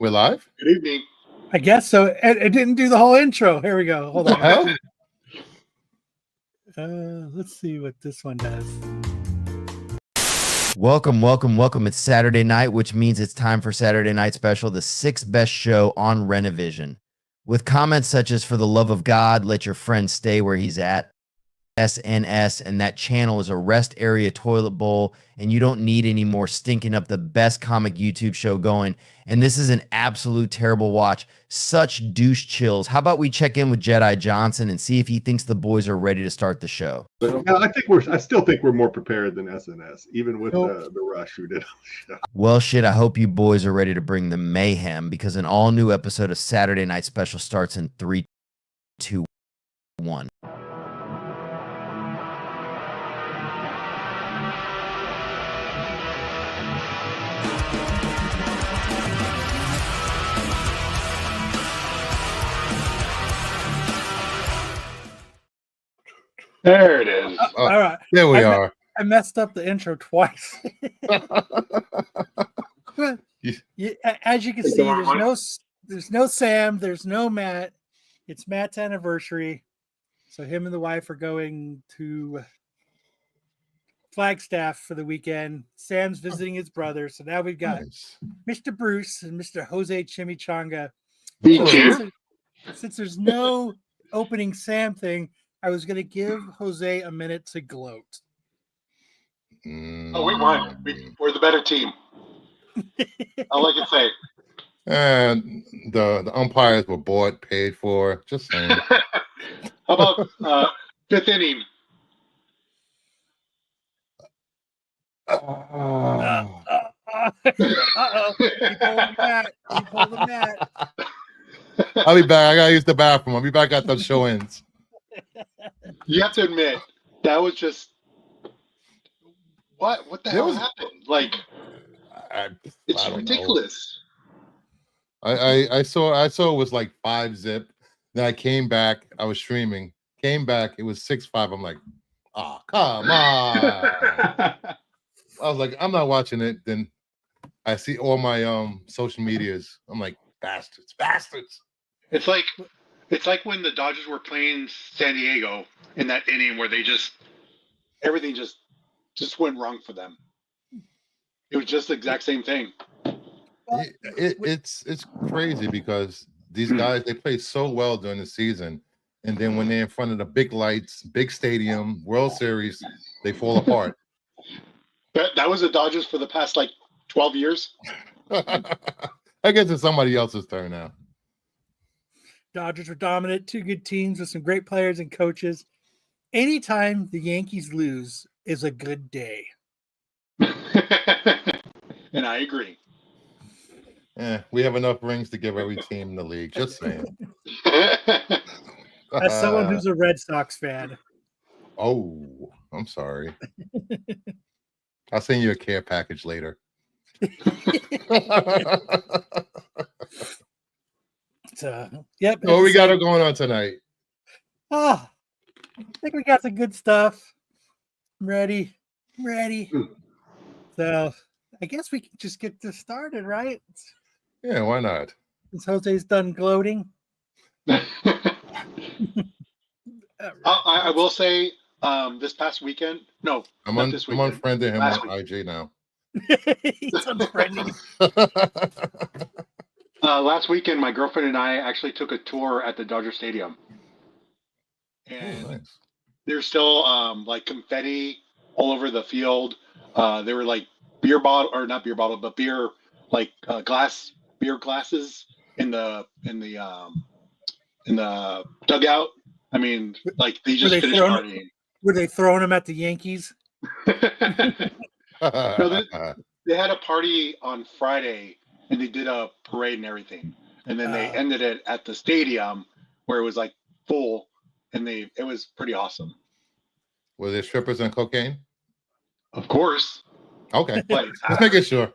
We're live? Good evening. I guess so. It didn't do the whole intro. Here we go. Hold on. Let's see what this one does. Welcome. It's Saturday night, which means it's time for Saturday Night Special, the 6th best show on Renovision. With comments such as, "For the love of God, let your friend stay where he's at," SNS, and that channel is a rest area toilet bowl, and you don't need any more stinking up the best comic YouTube show going. And this is an absolute terrible watch. Such douche chills. How about we check in with Jedi Johnson and see if he thinks the boys are ready to start the show? I still think we're more prepared than SNS, even with the rush who did on the show. Well, shit, I hope you boys are ready to bring the mayhem, because an all-new episode of Saturday Night Special starts in 3, 2, 1. There it is. All right. There we are. I messed up the intro twice. As you can see, there's no Sam, there's no Matt. It's Matt's anniversary. So him and the wife are going to Flagstaff for the weekend. Sam's visiting his brother. So now we've got Mr. Bruce and Mr. Jose Chimichanga. Since there's no opening Sam thing, I was going to give Jose a minute to gloat. Oh, we won. We're the better team. All I can say. And the umpires were bought, paid for. Just saying. How about fifth inning? Uh-oh. He pulled the mat. I'll be back. I got to use the bathroom. I'll be back after the show ends. You have to admit, that was just... What the hell happened? Like, it's ridiculous. I saw it was like 5-zip. Then I came back. I was streaming. Came back. It was 6-5. I'm like, oh, come on. I was like, I'm not watching it. Then I see all my social medias. I'm like, bastards. It's like when the Dodgers were playing San Diego in that inning where everything just went wrong for them. It was just the exact same thing. It's crazy because these guys, they play so well during the season, and then when they're in front of the big lights, big stadium, World Series, they fall apart. That was the Dodgers for the past 12 years. I guess it's somebody else's turn now. Dodgers were dominant, two good teams with some great players and coaches. Anytime the Yankees lose is a good day. And I agree. We have enough rings to give every team in the league. Just saying. As someone who's a Red Sox fan. Oh, I'm sorry. I'll send you a care package later. Yep. What we got going on tonight? I think we got some good stuff. I'm ready. So I guess we can just get this started, right? Yeah, why not? Since Jose's done gloating. I will say, this past weekend. No, I'm this weekend. I'm unfriending him on IG now. He's unfriending. Last weekend, my girlfriend and I actually took a tour at the Dodger Stadium, and nice. There's still confetti all over the field. There were beer glasses in the dugout. I mean, they just finished partying. Were they throwing them at the Yankees? No, they had a party on Friday, and they did a parade and everything, and then they ended it at the stadium where it was full, and it was pretty awesome. Were there strippers and cocaine? Of course. Okay, just making sure.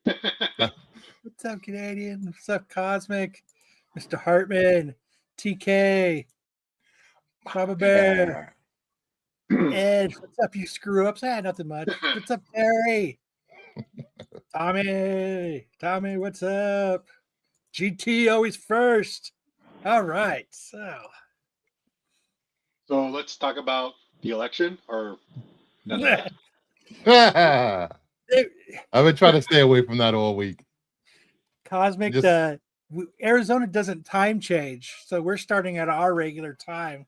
What's up, Canadian? What's up, Cosmic? Mr. Hartman, TK, Baba Bear, Ed. What's up, you screw ups? Nothing much. What's up, Terry? Tommy, what's up? GT always first. All right. So let's talk about the election, or none of that. I've been trying to stay away from that all week. Cosmic, Arizona doesn't time change, so we're starting at our regular time.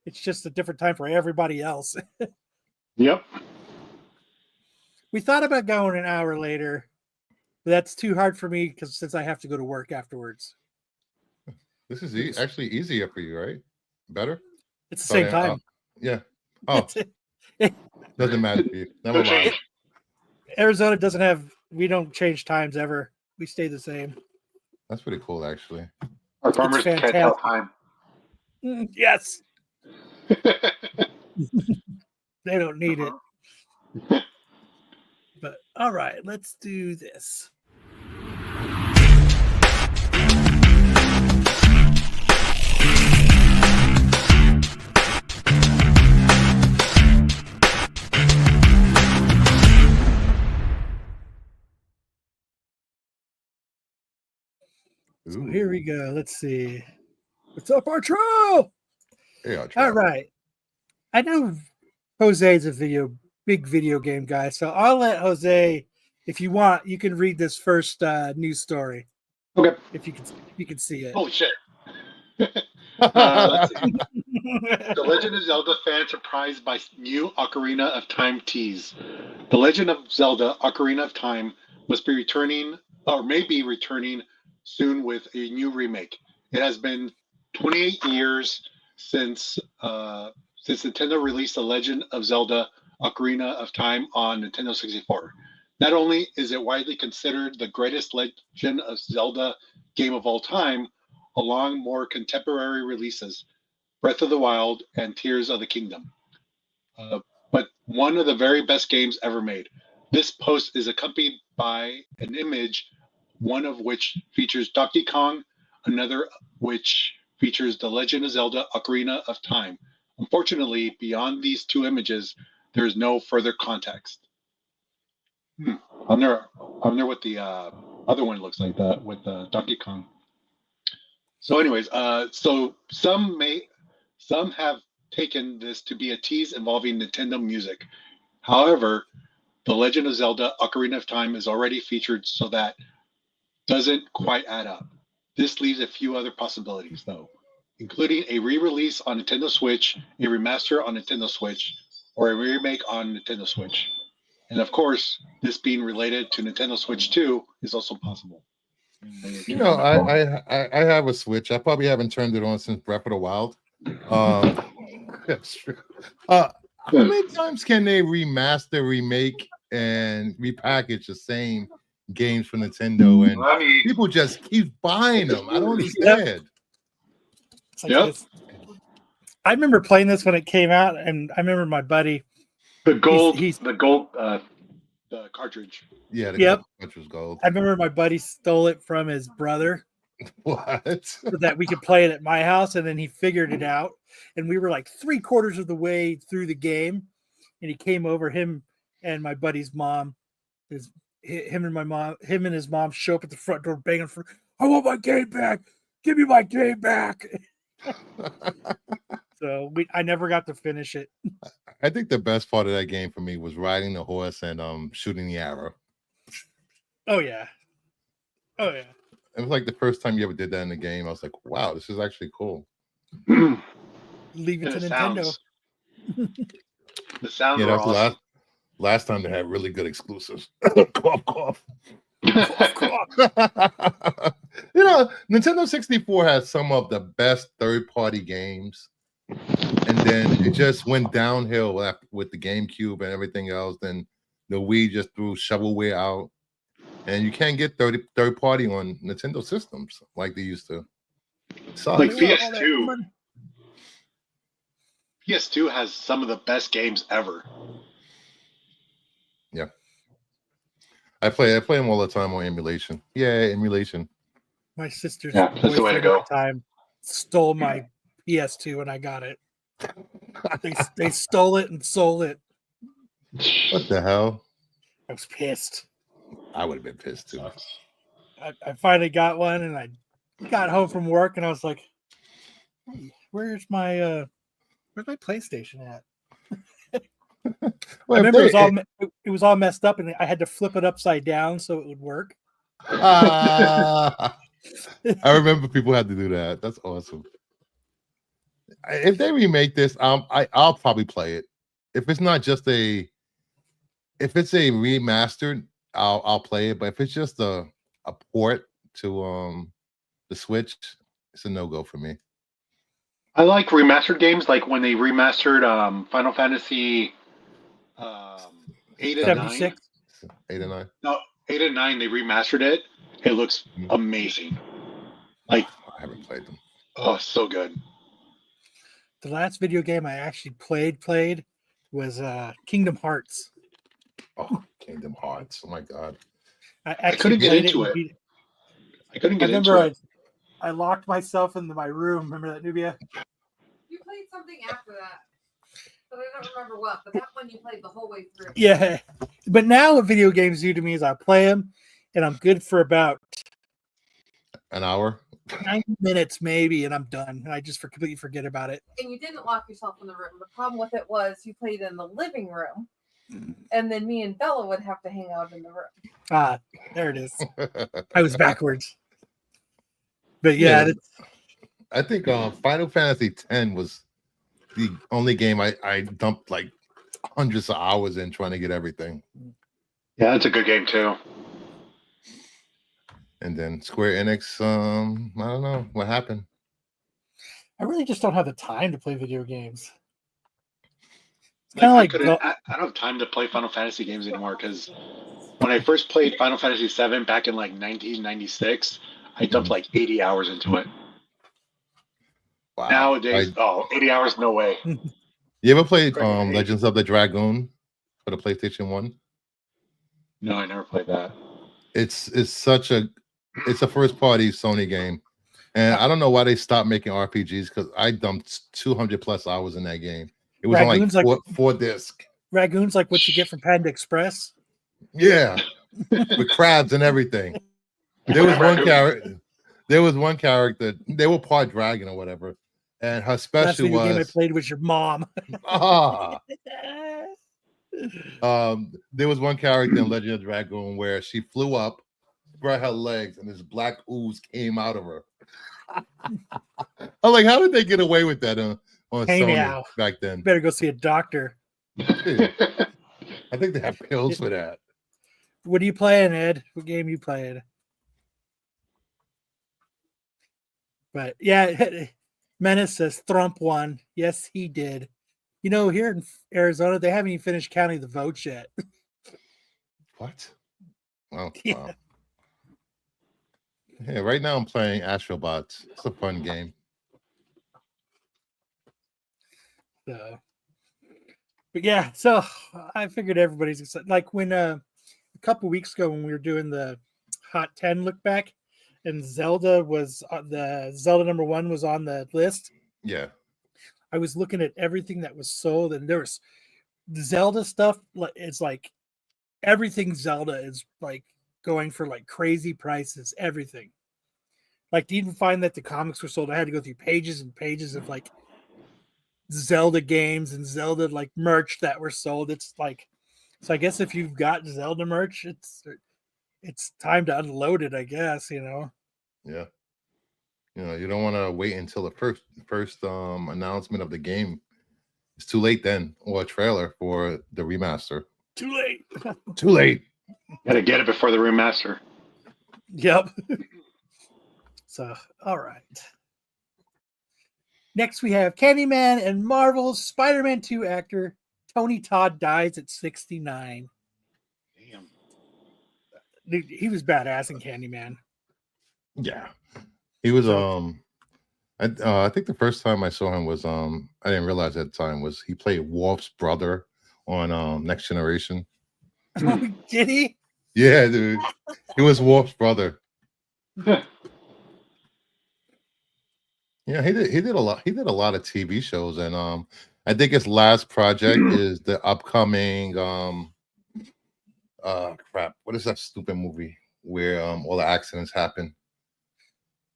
It's just a different time for everybody else. Yep. We thought about going an hour later, but that's too hard for me since I have to go to work afterwards. This is actually easier for you, right? Better? It's the same time. Yeah. Oh, doesn't matter for you. Never mind. Arizona doesn't have. We don't change times ever. We stay the same. That's pretty cool, actually. Our farmers can't tell time. Yes. They don't need it. But all right, let's do this. So here we go. Let's see. What's up, Artro? Hey, Artro. All right. I know Jose's a big video game guy, so I'll let Jose, if you want, you can read this first news story. Okay. If you can see it. Holy shit. Let's see. The Legend of Zelda fan surprised by new Ocarina of Time tease. The Legend of Zelda Ocarina of Time must be returning, or may be returning soon with a new remake. It has been 28 years since Nintendo released The Legend of Zelda Ocarina of Time on Nintendo 64. Not only is it widely considered the greatest Legend of Zelda game of all time, along more contemporary releases, Breath of the Wild and Tears of the Kingdom. But one of the very best games ever made. This post is accompanied by an image, one of which features Donkey Kong, another which features The Legend of Zelda Ocarina of Time. Unfortunately, beyond these two images, there is no further context. I wonder what the other one looks like, that with Donkey Kong. So anyways, so some have taken this to be a tease involving Nintendo music. However, The Legend of Zelda Ocarina of Time is already featured, so that doesn't quite add up. This leaves a few other possibilities, though, including a re-release on Nintendo Switch, a remaster on Nintendo Switch, or a remake on Nintendo Switch. And of course, this being related to Nintendo Switch 2 is also possible. You know, I have a Switch. I probably haven't turned it on since Breath of the Wild. That's true. How many times can they remaster, remake, and repackage the same games for Nintendo? And people just keep buying them. I don't understand. Yep. I remember playing this when it came out, and I remember my buddy. The gold cartridge. Yeah, the cartridge was gold. I remember my buddy stole it from his brother. What? So that we could play it at my house, and then he figured it out. And we were like 3/4 of the way through the game, and he came over. Him and my buddy's mom, him and his mom show up at the front door banging for, "I want my game back! Give me my game back!" So I never got to finish it. I think the best part of that game for me was riding the horse and shooting the arrow. Oh yeah. It was like the first time you ever did that in the game. I was like, wow, this is actually cool. Leave it to Nintendo. The sounds were awesome. Last time they had really good exclusives. Cough, cough. You know, Nintendo 64 has some of the best third-party games. And then it just went downhill with the GameCube and everything else. Then the Wii just threw shovelware out. And you can't get third party on Nintendo systems like they used to. Like PS2. PS2 has some of the best games ever. Yeah. I play them all the time on emulation. Yeah, emulation. My sister's that's the way to go. At the time stole my PS2 and I got it. They stole it and sold it. What the hell? I was pissed. I would have been pissed too. I finally got one and I got home from work and I was like, hey, where's my PlayStation at? I remember it was all messed up and I had to flip it upside down so it would work. I remember people had to do that. That's awesome. If they remake this, I'll probably play it. If it's not just if it's a remastered, I'll play it. But if it's just a port to the Switch, it's a no-go for me. I like remastered games, like when they remastered Final Fantasy 8 and 9. 8 and 9. No, 8 and 9. They remastered it. It looks amazing. Like I haven't played them. Oh, so good. The last video game I actually played was Kingdom Hearts. Oh, Kingdom Hearts! Oh my god! I couldn't get into it. I couldn't get into it. I locked myself into my room. Remember that, Nubia? You played something after that, but I don't remember what. But that one you played the whole way through. Yeah, but now what video games do to me is I play them, and I'm good for about an hour, 90 minutes maybe, and I'm done. And I just completely forget about it. And you didn't lock yourself in the room. The problem with it was you played in the living room, and then me and Bella would have to hang out in the room. Ah, there it is. I was backwards. But yeah, I think Final Fantasy X was the only game I dumped like hundreds of hours in trying to get everything. Yeah, that's a good game too. And then Square Enix, I don't know what happened. I really just don't have the time to play video games. It's kind of like I don't have time to play Final Fantasy games anymore because when I first played Final Fantasy VII back in like 1996, I dumped like 80 hours into it. Wow. Nowadays, 80 hours, no way. You ever played Legends of the Dragoon for the PlayStation 1? No, I never played that. It's a first party Sony game. And I don't know why they stopped making RPGs because I dumped 200 plus hours in that game. It was Ragoon's on like four disc. Ragoon's like what you get from Panda Express. Yeah. With crabs and everything. There was one character. They were part dragon or whatever, and her special was. Game I played with your mom. There was one character in Legend of Dragoon where she flew up, spread her legs, and this black ooze came out of her. I'm like, how did they get away with that on Sony back then? Better go see a doctor. I think they have pills for that. What are you playing, Ed? What game are you playing? But yeah, Menace says Trump won. Yes, he did. You know, here in Arizona, they haven't even finished counting the votes yet. What? Oh, yeah. Wow. Yeah, right now I'm playing Astrobots. It's a fun game. So, but yeah, so I figured everybody's excited. Like when a couple weeks ago when we were doing the Hot 10 look back, and Zelda was the Zelda #1 was on the list. Yeah. I was looking at everything that was sold, and there was Zelda stuff. It's like everything Zelda is like going for like crazy prices. Everything. Like to even find that the comics were sold, I had to go through pages and pages of like Zelda games and Zelda like merch that were sold. It's like, so I guess if you've got Zelda merch, it's time to unload it, I guess, you know. Yeah. You know, you don't want to wait until the first announcement of the game. It's too late then, or a trailer for the remaster. Too late. Too late. Gotta get it before the remaster. Yep. So, all right. Next, we have Candyman and Marvel's Spider-Man 2 actor Tony Todd dies at 69. Damn. Dude, he was badass in Candyman. Yeah, he was. I think the first time I saw him was I didn't realize at the time was he played Worf's brother on Next Generation. Did he? Yeah, dude, he was Worf's brother. Yeah, he did a lot. He did a lot of TV shows, and I think his last project is the upcoming crap. What is that stupid movie where all the accidents happen?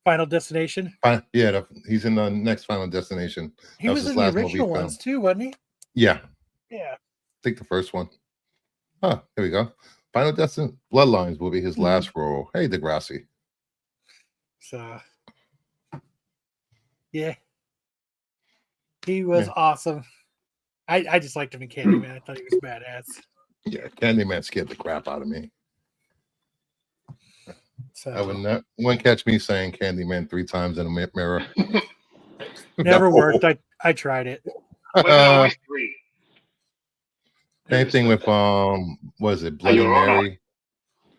Final Destination. Yeah, he's in the next Final Destination. He That was his in the last movie original film. ones too, wasn't he? Yeah, Yeah. I think the first one. Huh, here we go. Final Destination Bloodlines will be his last role. Hey, Degrassi. So, yeah. He was awesome. I just liked him in Candyman. I thought he was badass. Yeah, Candyman scared the crap out of me. So I wouldn't catch me saying Candyman 3 times in a mirror. never worked. I tried it. Always 3. Same thing with was it Bloody Mary?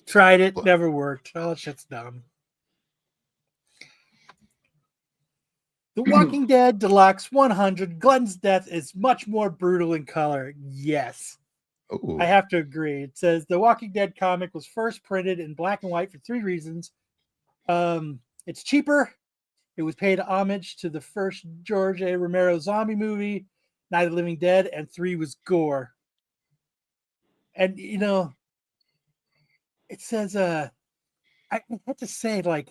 Tried it, never worked. Oh, shit's dumb. The Walking Dead Deluxe 100. Glenn's death is much more brutal in color. Yes. Ooh. I have to agree. It says the Walking Dead comic was first printed in black and white for 3 reasons. It's cheaper. It was paid homage to the first George A. Romero zombie movie, Night of the Living Dead, and 3 was gore. And it says I have to say, like,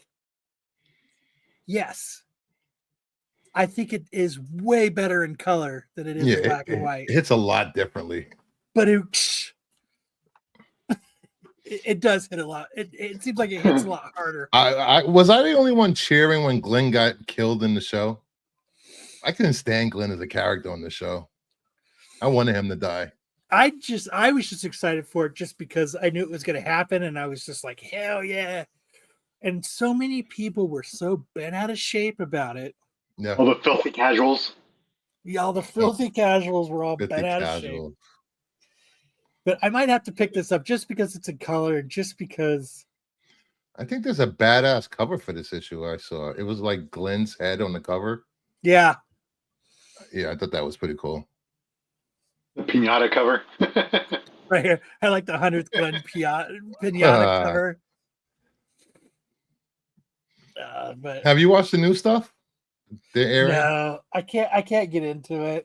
yes. I think it is way better in color than it is in black and white. It hits a lot differently. But it does hit a lot. It seems like it hits a lot harder. Was I the only one cheering when Glenn got killed in the show? I couldn't stand Glenn as a character on the show. I wanted him to die. I was just excited for it just because I knew it was going to happen, and I was just like, hell yeah. And so many people were so bent out of shape about it. Yeah. All the filthy casuals. Yeah, all the filthy casuals were all bent out of shape. But I might have to pick this up just because it's in color, just because. I think there's a badass cover for this issue I saw. It was like Glenn's head on the cover. Yeah. Yeah, I thought that was pretty cool. The pinata cover. Right here. I like the 100th Glenn pinata cover. But have you watched the new stuff? No, I can't get into it.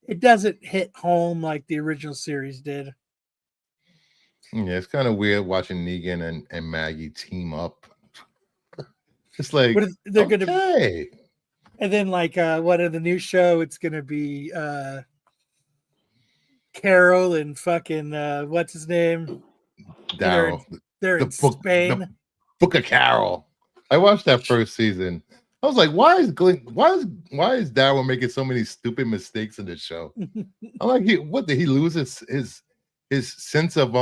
It doesn't hit home like the original series did. Yeah, it's kind of weird watching Negan and Maggie team up. It's like they're gonna, and then like what in the new show? It's gonna be Carol and fucking what's his name? Daryl. They're in Spain. The Book of Carol. I watched that first season. I was like, why is Daryl making so many stupid mistakes in this show? I'm like, what did he lose his sense of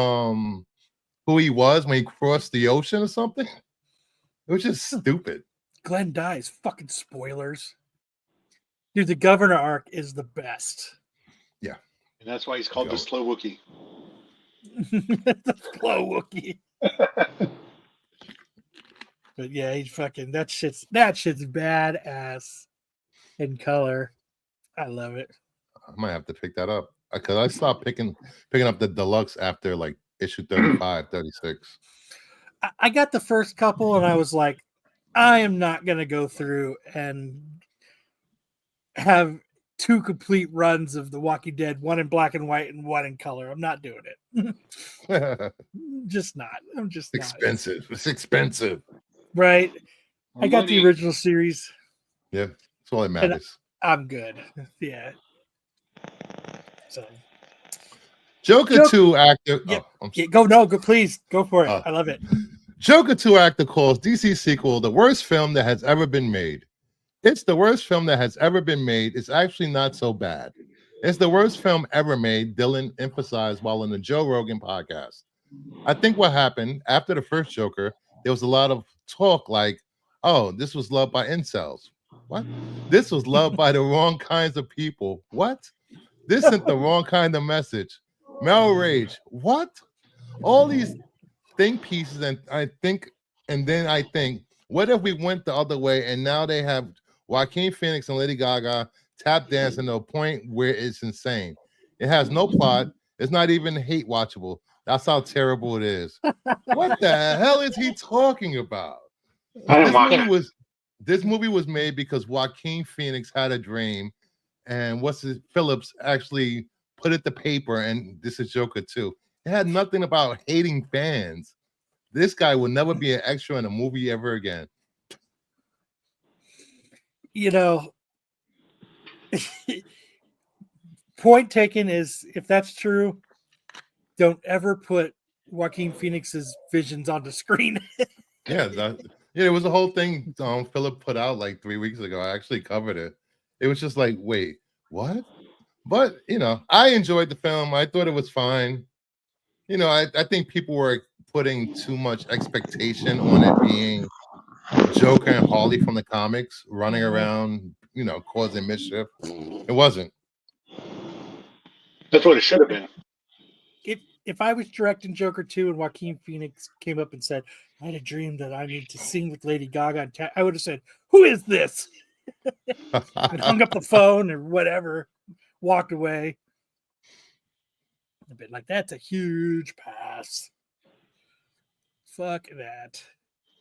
who he was when he crossed the ocean or something? It was just stupid. Glenn dies. Fucking spoilers. Dude, the Governor arc is the best. Yeah. And that's why he's called the Slow Wookie. The Slow Wookie. But yeah, he's fucking that shit's badass in color. I love it. I might have to pick that up because I stopped picking up the deluxe after like issue 35, 36. I got the first couple and I was like, I am not gonna go through and have 2 complete runs of The Walking Dead, one in black and white and one in color. I'm not doing it. Just not. I'm just expensive. Not. It's expensive. Right. I got the original series. Yeah, that's all that matters. I'm good. Yeah. So Joker 2 actor. Yeah, go please. Go for it. I love it. Joker 2 actor calls DC sequel the worst film that has ever been made. It's the worst film that has ever been made. It's actually not so bad. It's the worst film ever made, Dylan emphasized while on the Joe Rogan podcast. I think what happened after the first Joker, there was a lot of talk like, oh, this was loved by incels. What? This was loved by the wrong kinds of people. What? This isn't the wrong kind of message. Male rage. What? All these think pieces, and then I think, what if we went the other way and now they have Joaquin Phoenix and Lady Gaga tap dancing to a point where it's insane. It has no plot. It's not even hate watchable. That's how terrible it is. What the hell is he talking about? This movie was made because Joaquin Phoenix had a dream, and Phillips actually put it to paper, and this is Joker 2. It had nothing about hating fans. This guy will never be an extra in a movie ever again. you know, point taken is if that's true, don't ever put Joaquin Phoenix's visions on the screen. Yeah, it was a whole thing Philip put out like 3 weeks ago. I actually covered it. It was just like, wait, what? But I enjoyed the film. I thought it was fine. I think people were putting too much expectation on it being Joker and Harley from the comics running around, causing mischief. It wasn't. That's what it should have been. If I was directing Joker 2 and Joaquin Phoenix came up and said, I had a dream that I need to sing with Lady Gaga, I would have said, who is this? And hung up the phone or whatever, walked away. A bit like, that's a huge pass. Fuck that.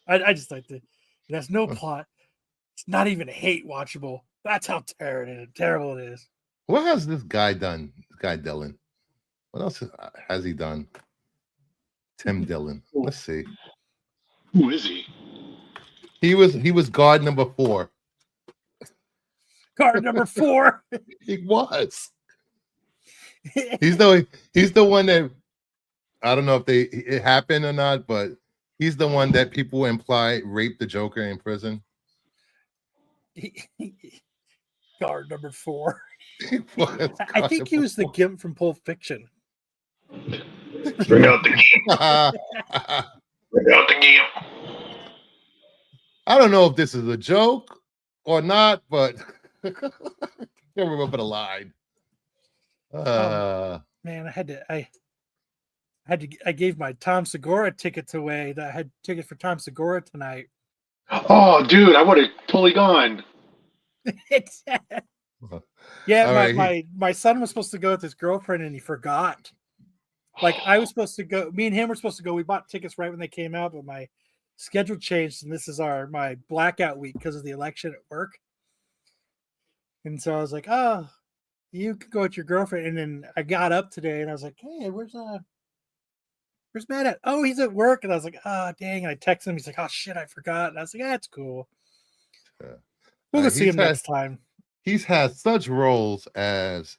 I just like it has no plot. It's not even hate watchable. That's how terrible it is. What has this guy done? This guy Dylan. What else has he done? Tim Dillon. Let's see. Who is he? He was guard number 4. Guard number 4. He was. He's the one that I don't know if it happened or not, but he's the one that people imply raped the Joker in prison. Guard number 4. I think he was the Gimp from Pulp Fiction. Bring out the Gimp. Bring out the Gimp. I don't know if this is a joke or not, but I can't remember the line. Man, I gave my Tom Segura tickets away. I had tickets for Tom Segura tonight. Oh, dude, I would have totally gone. My son was supposed to go with his girlfriend and he forgot. Like I was supposed to go. Me and him were supposed to go. We bought tickets right when they came out, but my schedule changed, and this is my blackout week because of the election at work. And so I was like, "Oh, you could go with your girlfriend." And then I got up today, and I was like, "Hey, where's Matt at?" "Oh, he's at work." And I was like, "Oh, dang!" And I texted him. He's like, "Oh shit, I forgot." And I was like, "That's cool. We'll see him next time." He's had such roles as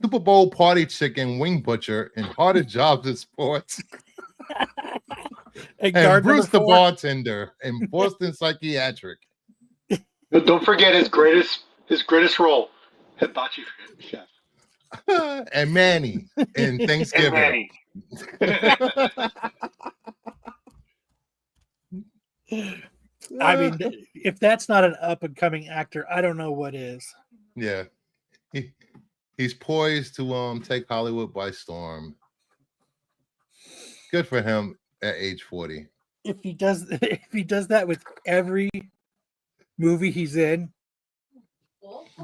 Super Bowl party chicken, wing butcher, and harder jobs in sports. and Bruce the bartender in Boston Psychiatric. Don't forget his greatest role, Hibachi Chef. And Manny in Thanksgiving. I mean, if that's not an up and coming actor, I don't know what is. Yeah. He's poised to take Hollywood by storm. Good for him at age 40. If he does that with every movie he's in,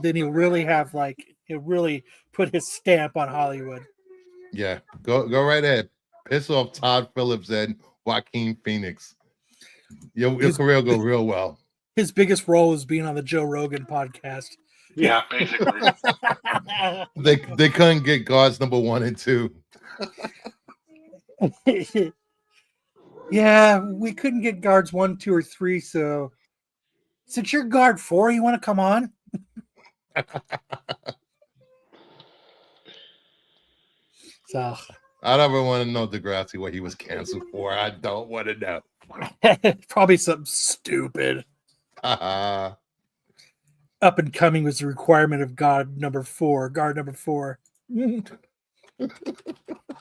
then he'll really put his stamp on Hollywood. Yeah. Go right ahead. Piss off Todd Phillips and Joaquin Phoenix. Your career will go real well. His biggest role is being on the Joe Rogan podcast. Yeah, basically. They couldn't get guards number 1 and 2. Yeah, we couldn't get guards 1, 2, or 3. So since you're guard 4, you want to come on? So I don't ever want to know Degrassi what he was canceled for. I don't want to know. Probably something stupid. Up and coming was the requirement of guard number 4.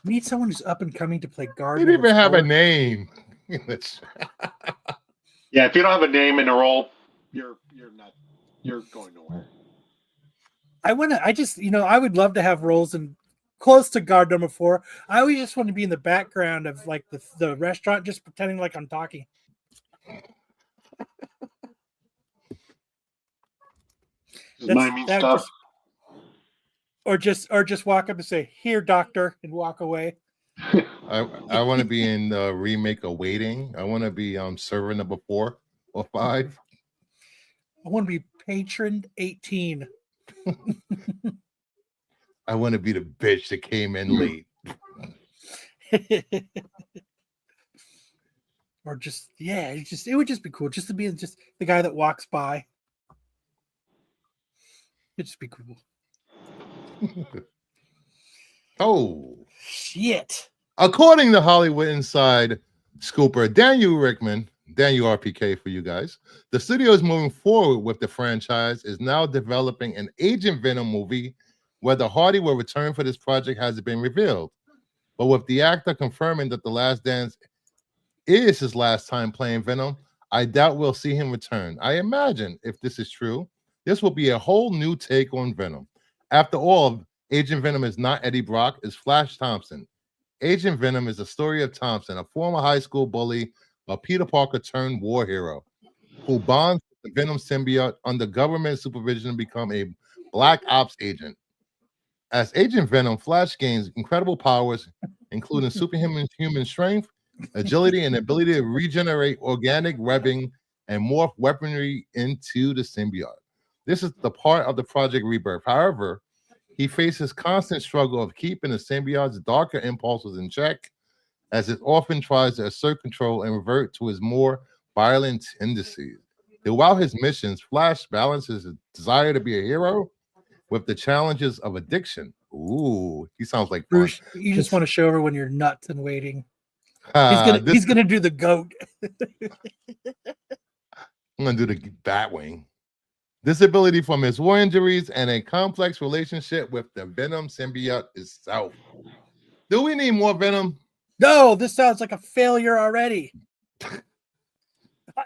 Need someone who's up and coming to play guard. He didn't even have a name. Yeah, if you don't have a name in a role, you're going nowhere. I would love to have roles in close to guard number 4. I always just want to be in the background of like the restaurant, just pretending like I'm talking. Stuff. Or just walk up and say, "Here, doctor," and walk away. I want to be in the remake of Waiting. I want to be server number 4 or 5. I want to be patron 18. I want to be the bitch that came in late. Or it would just be cool just to be just the guy that walks by. It'd just be cool. Oh. Shit. According to Hollywood Inside scooper Daniel Rickman, Daniel RPK for you guys, the studio is moving forward with the franchise, is now developing an Agent Venom movie. Whether Hardy will return for this project hasn't been revealed. But with the actor confirming that The Last Dance is his last time playing Venom, I doubt we'll see him return. I imagine if this is true, this will be a whole new take on Venom. After all, Agent Venom is not Eddie Brock, it's Flash Thompson. Agent Venom is the story of Thompson, a former high school bully, a Peter Parker turned war hero, who bonds with the Venom symbiote under government supervision to become a Black Ops agent. As Agent Venom, Flash gains incredible powers, including superhuman human strength, agility, and ability to regenerate organic webbing and morph weaponry into the symbiote. This is the part of the Project Rebirth. However, he faces constant struggle of keeping the symbiote's darker impulses in check, as it often tries to assert control and revert to his more violent tendencies. Throughout his missions, Flash balances his desire to be a hero with the challenges of addiction. Ooh, he sounds like fun. Bruce, you just want to show her when you're nuts and waiting. This- He's gonna do the goat. I'm gonna do the Batwing. Disability from his war injuries and a complex relationship with the Venom symbiote itself. Do we need more Venom? No, this sounds like a failure already.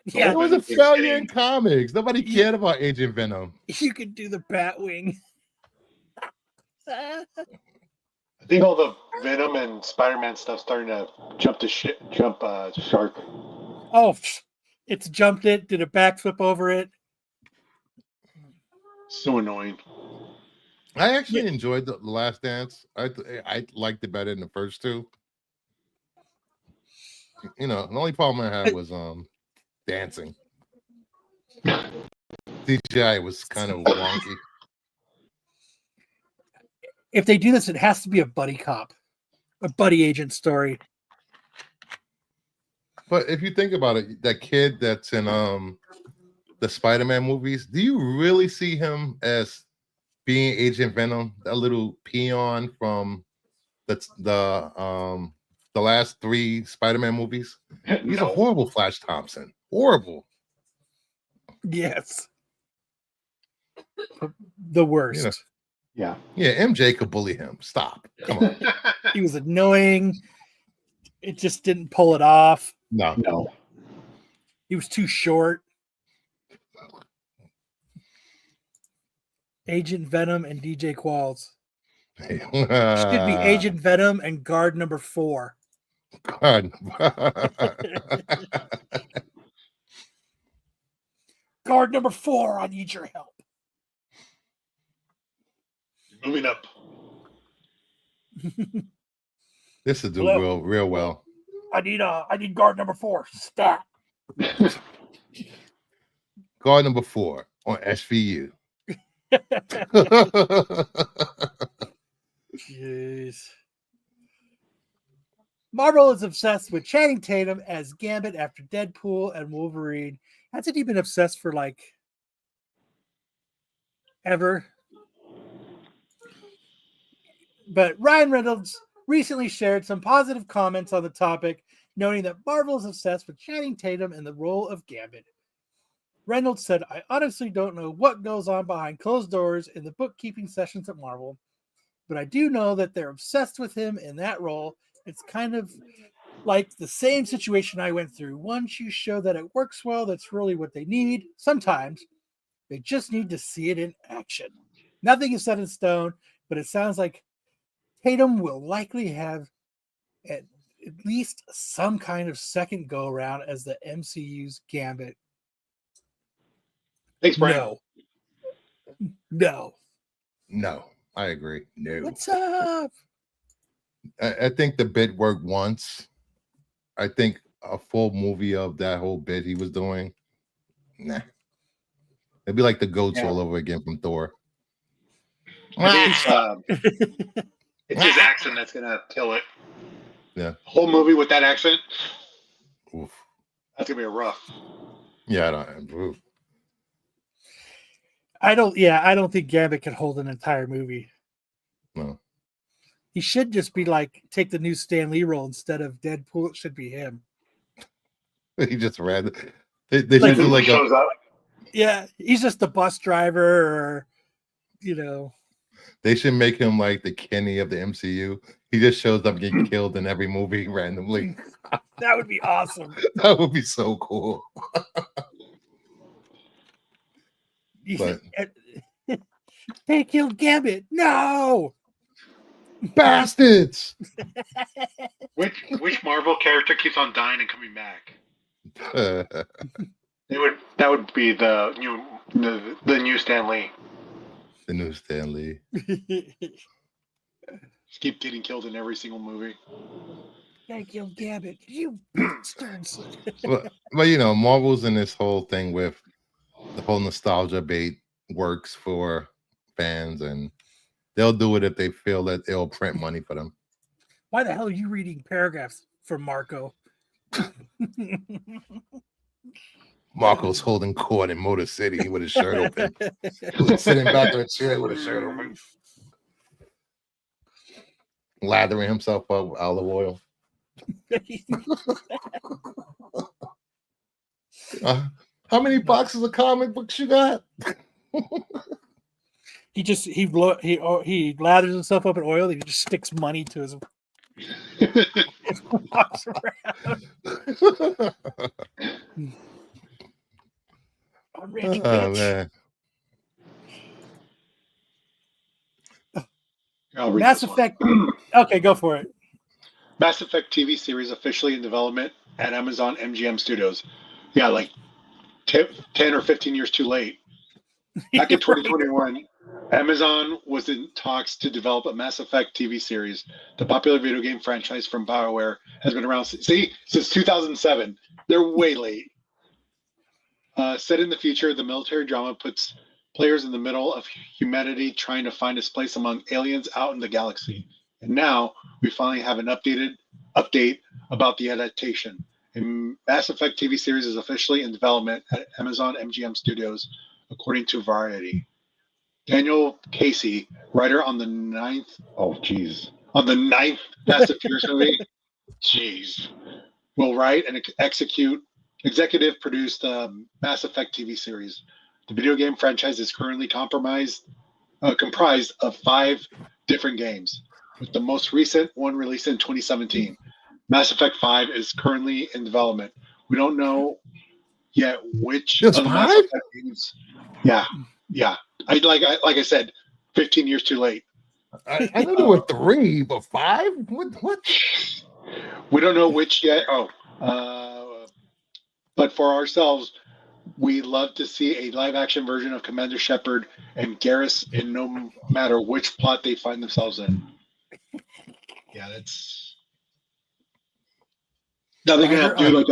Yeah, It was a failure in comics. Nobody cared about Agent Venom. you could do the Batwing. I think all the Venom and Spider-Man stuff starting to jump shark. Oh, it's jumped it, did a backflip over it. So annoying. I actually enjoyed the Last Dance. I liked it better than the first two. You know, the only problem I had was dancing. CGI was kind of wonky. If they do this, it has to be a buddy cop, a buddy agent story. But if you think about it, that kid that's in the Spider-Man movies, do you really see him as being Agent Venom, that little peon from the last three Spider-Man movies? He's a horrible Flash Thompson. Horrible. Yes. The worst. Yeah. Yeah, MJ could bully him. Stop. Come on. He was annoying. It just didn't pull it off. No. He was too short. Agent Venom and DJ Qualls. Should be Agent Venom and guard number 4. God. Guard number 4, I need your help. Moving up. This will do Hello? real well. I need guard number 4. Stat. Guard number 4 on SVU. Jeez. Marvel is obsessed with Channing Tatum as Gambit after Deadpool and Wolverine. Hasn't he been obsessed for like ever? But Ryan Reynolds recently shared some positive comments on the topic, noting that Marvel is obsessed with Channing Tatum in the role of Gambit. Reynolds said, "I honestly don't know what goes on behind closed doors in the bookkeeping sessions at Marvel, but I do know that they're obsessed with him in that role. It's kind of like the same situation I went through. Once you show that it works well, that's really what they need. Sometimes they just need to see it in action. Nothing is set in stone, but it sounds like Tatum will likely have at least some kind of second go around as the MCU's Gambit." Thanks, Brian. No, I agree. No. What's up? I think the bit worked once. I think a full movie of that whole bit he was doing, nah. It'd be like the goats all over again from Thor. I think it's his accent that's gonna kill it. Yeah. Whole movie with that accent. Oof. That's gonna be rough. Yeah, I don't. Oof. I don't think Gambit could hold an entire movie. No. He should just be like take the new Stan Lee role instead of Deadpool. It should be him. He just ran. They should do like shows up. Yeah, he's just the bus driver, or they should make him like the Kenny of the MCU. He just shows up getting killed in every movie randomly. That would be awesome. That would be so cool. But they killed Gambit. No, bastards. Which Marvel character keeps on dying and coming back? That would be the new Stan Lee. The new Stan Lee. Just keep getting killed in every single movie. They killed Gambit. You bastards. but Marvel's in this whole thing with the whole nostalgia bait works for fans, and they'll do it if they feel that it'll print money for them. Why the hell are you reading paragraphs from Marco? Marco's holding court in Motor City with his shirt open. Sitting back in a chair with his shirt open. Lathering himself up with olive oil. How many boxes of comic books you got? he lathers himself up in oil. And he just sticks money to his. Walks around. I'm rich, bitch. Man. Mass Effect. Okay, go for it. Mass Effect TV series officially in development at Amazon MGM Studios. Yeah, like 10 or 15 years too late. Back in 2021, Amazon was in talks to develop a Mass Effect TV series. The popular video game franchise from BioWare has been around since 2007. They're way late. Set in the future, the military drama puts players in the middle of humanity trying to find its place among aliens out in the galaxy. And now we finally have an update about the adaptation. A Mass Effect TV series is officially in development at Amazon MGM Studios, according to Variety. Daniel Casey, writer on the ninth Fast and Furious movie, will write and executive produce the Mass Effect TV series. The video game franchise is currently comprised of 5 different games, with the most recent one released in 2017. Mass Effect 5 is currently in development. We don't know yet which of the Mass 5? Effect games. Yeah. Like I said, 15 years too late. I know there were 3, but 5? What? We don't know which yet. But for ourselves, we love to see a live-action version of Commander Shepard and Garrus in no matter which plot they find themselves in. Yeah, that's. Now they're gonna do like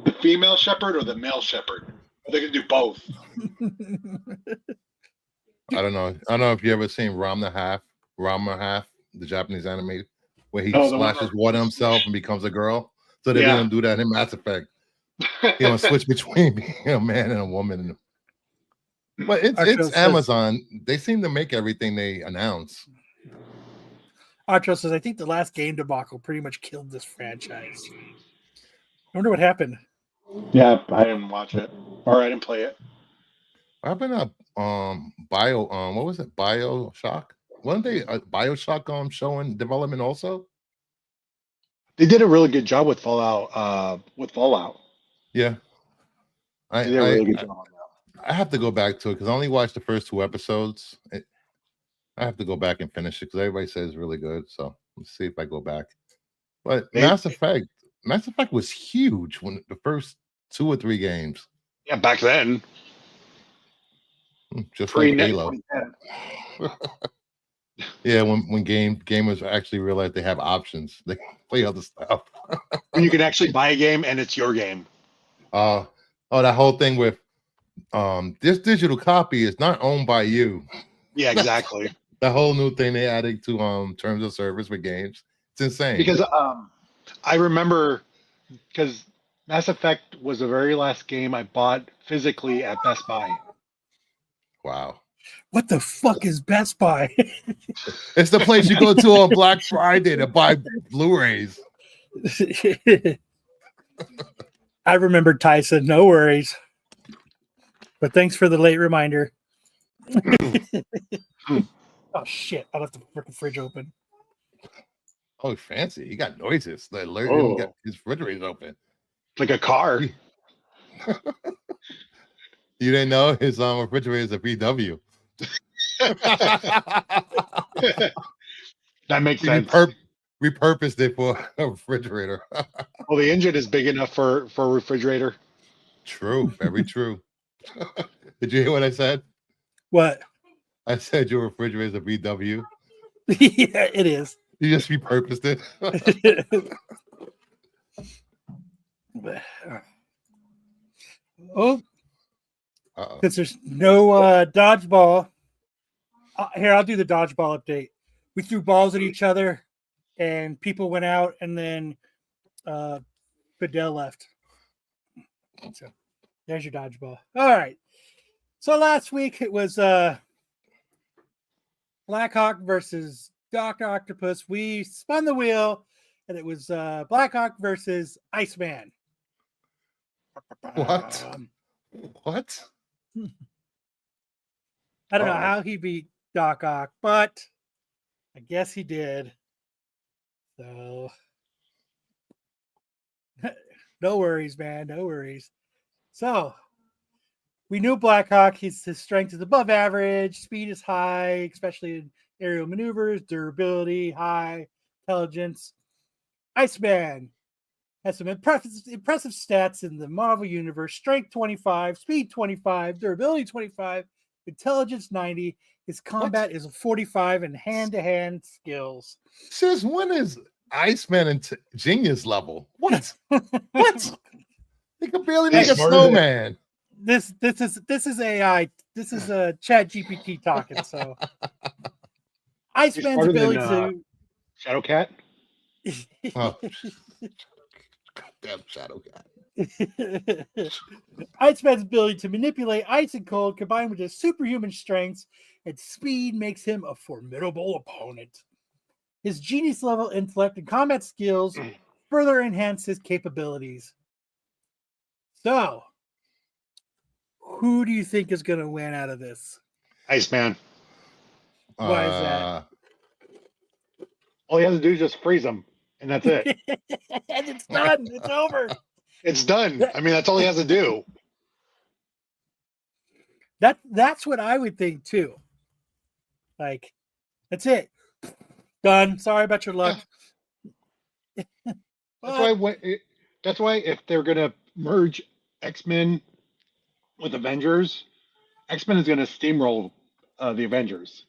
the female Shepard or the male Shepard. They're gonna do both. I don't know. I don't know if you ever seen Ranma Half, the Japanese anime, where he splashes water himself and becomes a girl. So they're gonna do that in Mass Effect. He's gonna switch between being a man and a woman. But it's Amazon. They seem to make everything they announce. Artro says, I think the last game debacle pretty much killed this franchise. I wonder what happened. Yeah, I didn't watch it. Or I didn't play it. What happened to what was it? BioShock? Wasn't they a BioShock show in development also? They did a really good job with Fallout. Yeah. They did a really good job on that. I have to go back to it because I only watched the first 2 episodes. I have to go back and finish it because everybody says it's really good. So let's see if I go back. But Mass Effect was huge when the first 2 or 3 games. Yeah, back then. Just like Halo. Yeah, when gamers actually realize they have options, they can play other stuff. When you can actually buy a game and it's your game. That whole thing with this digital copy is not owned by you. Yeah, exactly. The whole new thing they added to terms of service with games. It's insane. Because I remember because Mass Effect was the very last game I bought physically at Best Buy. Wow. What the fuck is Best Buy? It's the place you go to on Black Friday to buy Blu-rays. I remember Tyson. No worries. But thanks for the late reminder. Oh shit! I left the freaking fridge open. Oh, fancy! He got noises. The alert Oh. him got his refrigerator's open. Like a car. You didn't know his refrigerator is a VW. That makes He sense. repurposed it for a refrigerator. Well, the engine is big enough for a refrigerator. True, very true. Did you hear what I said? What? I said your refrigerator is a VW. Yeah, it is. You just repurposed it. Oh, Uh-oh. since there's no dodgeball, here I'll do the dodgeball update. We threw balls at each other, and people went out, and then Fidel left. So there's your dodgeball. All right. So last week it was Blackhawk versus Dr. Octopus. We spun the wheel, and it was Blackhawk versus Iceman. What? What? I don't know how he beat Doc Ock, but I guess he did. So no worries, man. No worries. So we knew Blackhawk. His strength is above average. Speed is high, especially in aerial maneuvers. Durability, high. Intelligence. Iceman has some impressive stats in the Marvel Universe. Strength 25, speed 25, durability 25, intelligence 90. His combat is a 45 and hand-to-hand skills. Since when is Iceman into genius level? What? What? He could barely make a snowman. This is AI. This is a Chat GPT talking. So Iceman's ability to Shadowcat. Oh. Goddamn Shadowcat. Iceman's ability to manipulate ice and cold, combined with his superhuman strengths and speed, makes him a formidable opponent. His genius level intellect and combat skills further enhance his capabilities. So, who do you think is going to win out of this? Iceman. Why is that? All he has to do is just freeze him, and that's it. And it's done. It's over. It's done. I mean, that's all he has to do. That's what I would think too. Like, that's it. Done. Sorry about your luck. That's why if they're gonna merge X-Men with Avengers, X-Men is gonna steamroll the Avengers.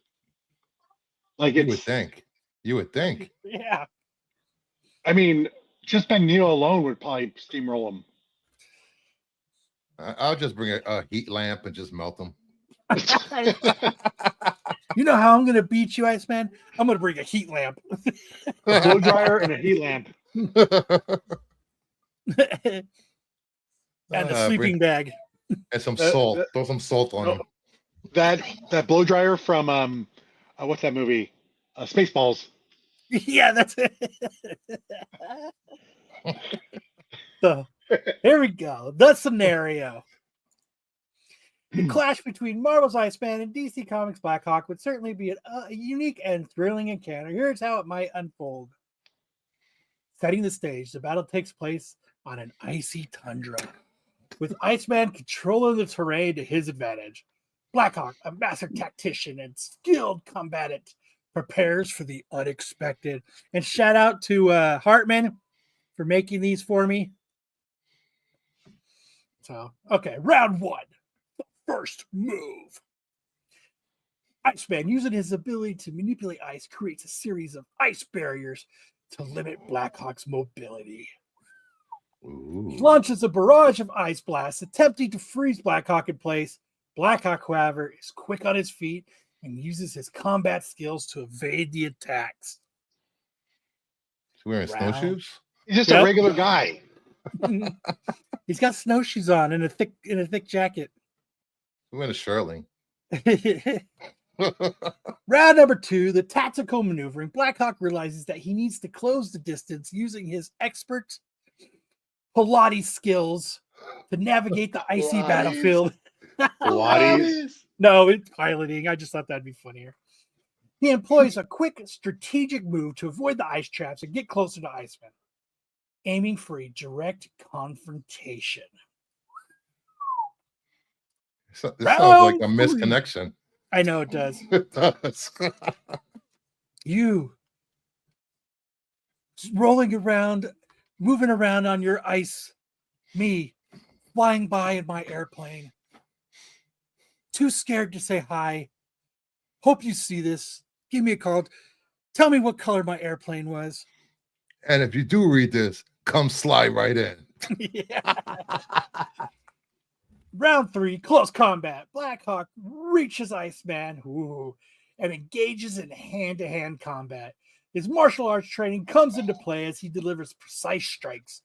Like You would think. You would think. Yeah. I mean, just Magneto alone would probably steamroll them. I'll just bring a heat lamp and just melt them. You know how I'm going to beat you, Iceman? I'm going to bring a heat lamp. A blow dryer and a heat lamp. And a sleeping bag. And some salt. Throw some salt on them. That blow dryer from what's that movie? Spaceballs. Yeah, that's it. So here we go. The scenario. The clash between Marvel's Iceman and DC Comics Blackhawk would certainly be a unique and thrilling encounter. Here's how it might unfold. Setting the stage, the battle takes place on an icy tundra, with Iceman controlling the terrain to his advantage. Blackhawk, a master tactician and skilled combatant, prepares for the unexpected. And shout out to Hartman for making these for me. So, okay, round one. The first move. Iceman, using his ability to manipulate ice, creates a series of ice barriers to limit Blackhawk's mobility. Ooh. He launches a barrage of ice blasts, attempting to freeze Blackhawk in place. Blackhawk, however, is quick on his feet and uses his combat skills to evade the attacks. He's wearing snowshoes? He's just a regular guy. He's got snowshoes on and a thick jacket. He's wearing a shirtling. Round number 2, the tactical maneuvering. Blackhawk realizes that he needs to close the distance using his expert Pilates skills to navigate the icy Pilates? battlefield. Pilates. No, it's piloting. I just thought that'd be funnier. He employs a quick strategic move to avoid the ice traps and get closer to Iceman, aiming for a direct confrontation. This sounds like a Round misconnection. I know it does. It does. You rolling around, moving around on your ice. Me flying by in my airplane. Too scared to say hi. Hope you see this. Give me a call. Tell me what color my airplane was. And if you do read this, come slide right in. Yeah. Round 3, close combat. Blackhawk reaches Iceman and engages in hand-to-hand combat. His martial arts training comes into play as he delivers precise strikes.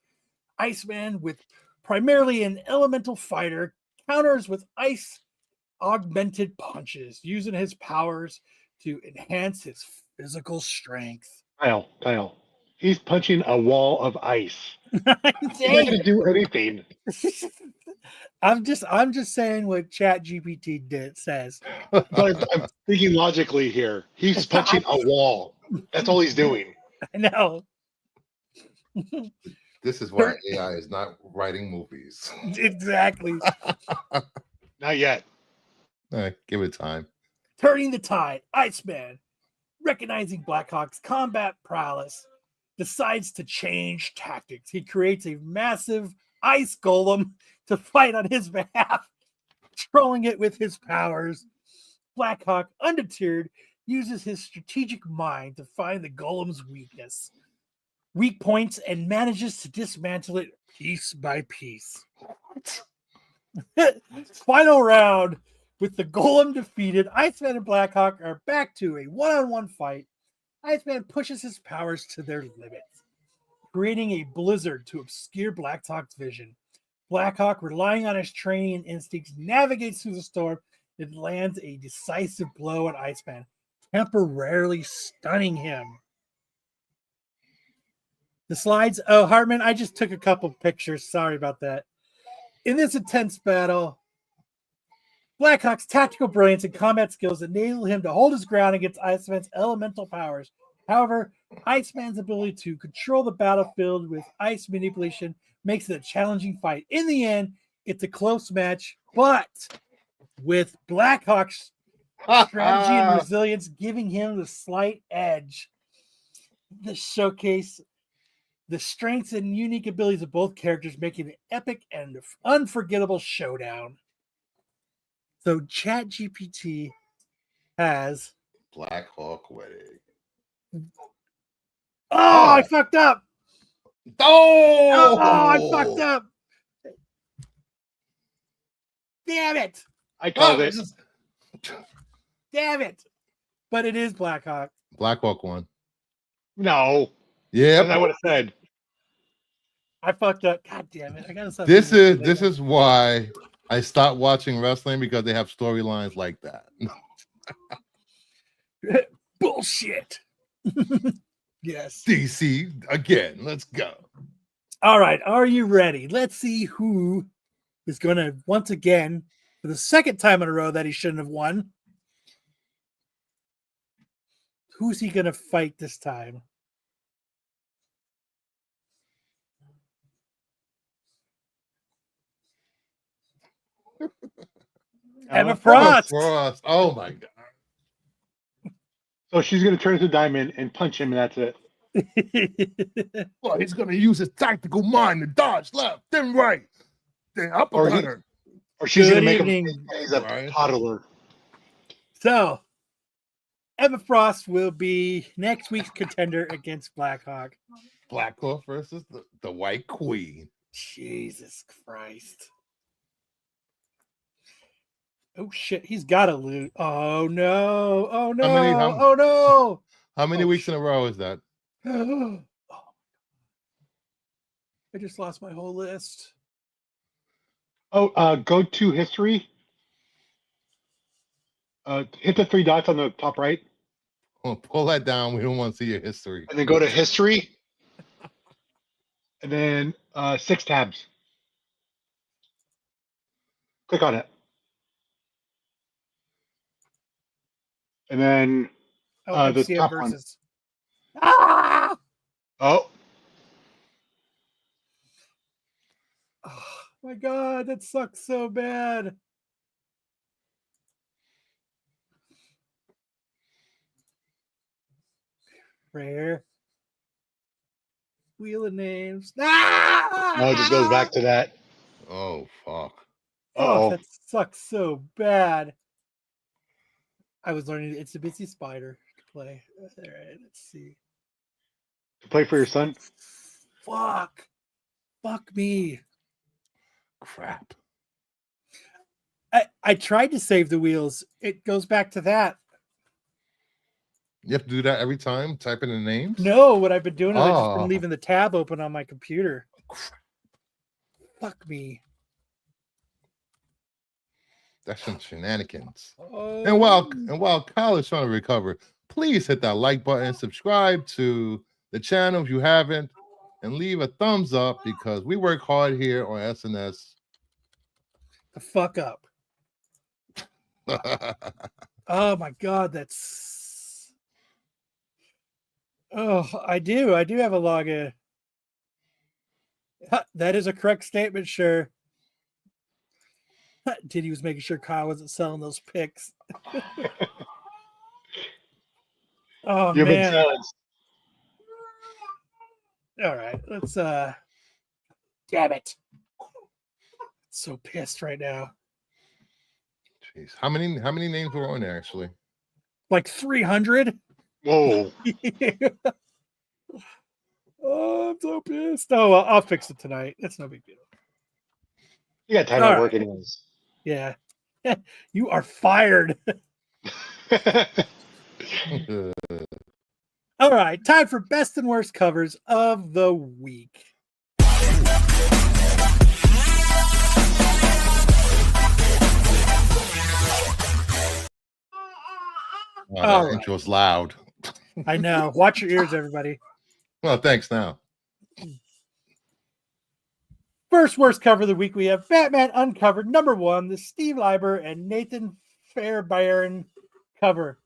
Iceman, with primarily an elemental fighter, counters with ice augmented punches, using his powers to enhance his physical strength. Kyle. He's punching a wall of ice. He's not going Hey, to do anything. I'm just saying what Chat GPT says. But I'm thinking logically here. He's punching a wall. That's all he's doing. I know. This is why AI is not writing movies. Exactly. Not yet. Give it time. Turning the tide, Iceman, recognizing Blackhawk's combat prowess, decides to change tactics. He creates a massive ice golem to fight on his behalf, trolling it with his powers. Blackhawk, undeterred, uses his strategic mind to find the golem's weak points, and manages to dismantle it piece by piece. Final round. With the golem defeated, Iceman and Blackhawk are back to a one-on-one fight. Iceman pushes his powers to their limits, creating a blizzard to obscure Blackhawk's vision. Blackhawk, relying on his training and instincts, navigates through the storm and lands a decisive blow on Iceman, temporarily stunning him. The slides. Oh, Hartman, I just took a couple pictures. Sorry about that. In this intense battle, Blackhawk's tactical brilliance and combat skills enable him to hold his ground against Iceman's elemental powers. However, Iceman's ability to control the battlefield with ice manipulation makes it a challenging fight. In the end, it's a close match, but with Blackhawk's strategy and resilience giving him the slight edge. This showcase the strengths and unique abilities of both characters, making an epic and unforgettable showdown. So ChatGPT has Black Hawk Wedding. Oh, I fucked up. Oh, I fucked up. Damn it. I called it. Damn it. But it is Black Hawk. Black Hawk won. No. Yeah. As I would have said. I fucked up. God damn it. I gotta stop. This is why I stopped watching wrestling, because they have storylines like that. Bullshit. Yes. DC again. Let's go. All right. Are you ready? Let's see who is going to, once again, for the second time in a row that he shouldn't have won. Who's he going to fight this time? Emma Frost. Oh my god. So she's going to turn into Diamond and punch him, and that's it. Well, he's going to use his tactical mind to dodge left, then right, then up Or her. Or she's going to make evening. him he's a toddler. So, Emma Frost will be next week's contender against Black Hawk. Black Hawk versus the White Queen. Jesus Christ. Oh shit, he's got to lose. Oh no. Oh no. Oh no. How many weeks in a row is that? Oh. I just lost my whole list. Oh, go to history. Hit the 3 dots on the top right, Oh, pull that down. We don't want to see your history. and then go to history, and then 6 tabs. Click on it, and then the MCM top one. versus. Ah! Oh, Oh my god, that sucks so bad. Rare. Wheel of names. Ah! no, it just goes back to that. Oh, fuck. Oh, Uh-oh. that sucks so bad. I was learning it's a busy spider to play. All right, let's see. To play for your son. Fuck. Fuck me. Crap. I tried to save the wheels. It goes back to that. You have to do that every time? Type in the names? No, what I've been doing is I've just been Oh. leaving the tab open on my computer. Fuck me. That's some shenanigans. Oh. And while Kyle is trying to recover, please hit that like button, subscribe to the channel if you haven't, and leave a thumbs up because we work hard here on SNS. The fuck up. Oh my god, that's. Oh, I do have a login. That is a correct statement, sure. Diddy was making sure Kyle wasn't selling those picks. Oh You've been man. silenced. All right, let's damn it. So pissed right now. Jeez. How many names were on there actually? Like 300. Whoa. Oh, I'm so pissed. Oh, well, I'll fix it tonight. It's no big deal. You got time All at work right. anyways. Yeah. You are fired. All right, time for best and worst covers of the week. That All right. intro's loud. I know. Watch your ears, everybody. Well, thanks now. First worst cover of the week, we have Batman Uncovered #1, the Steve Lieber and Nathan Fairbairn cover.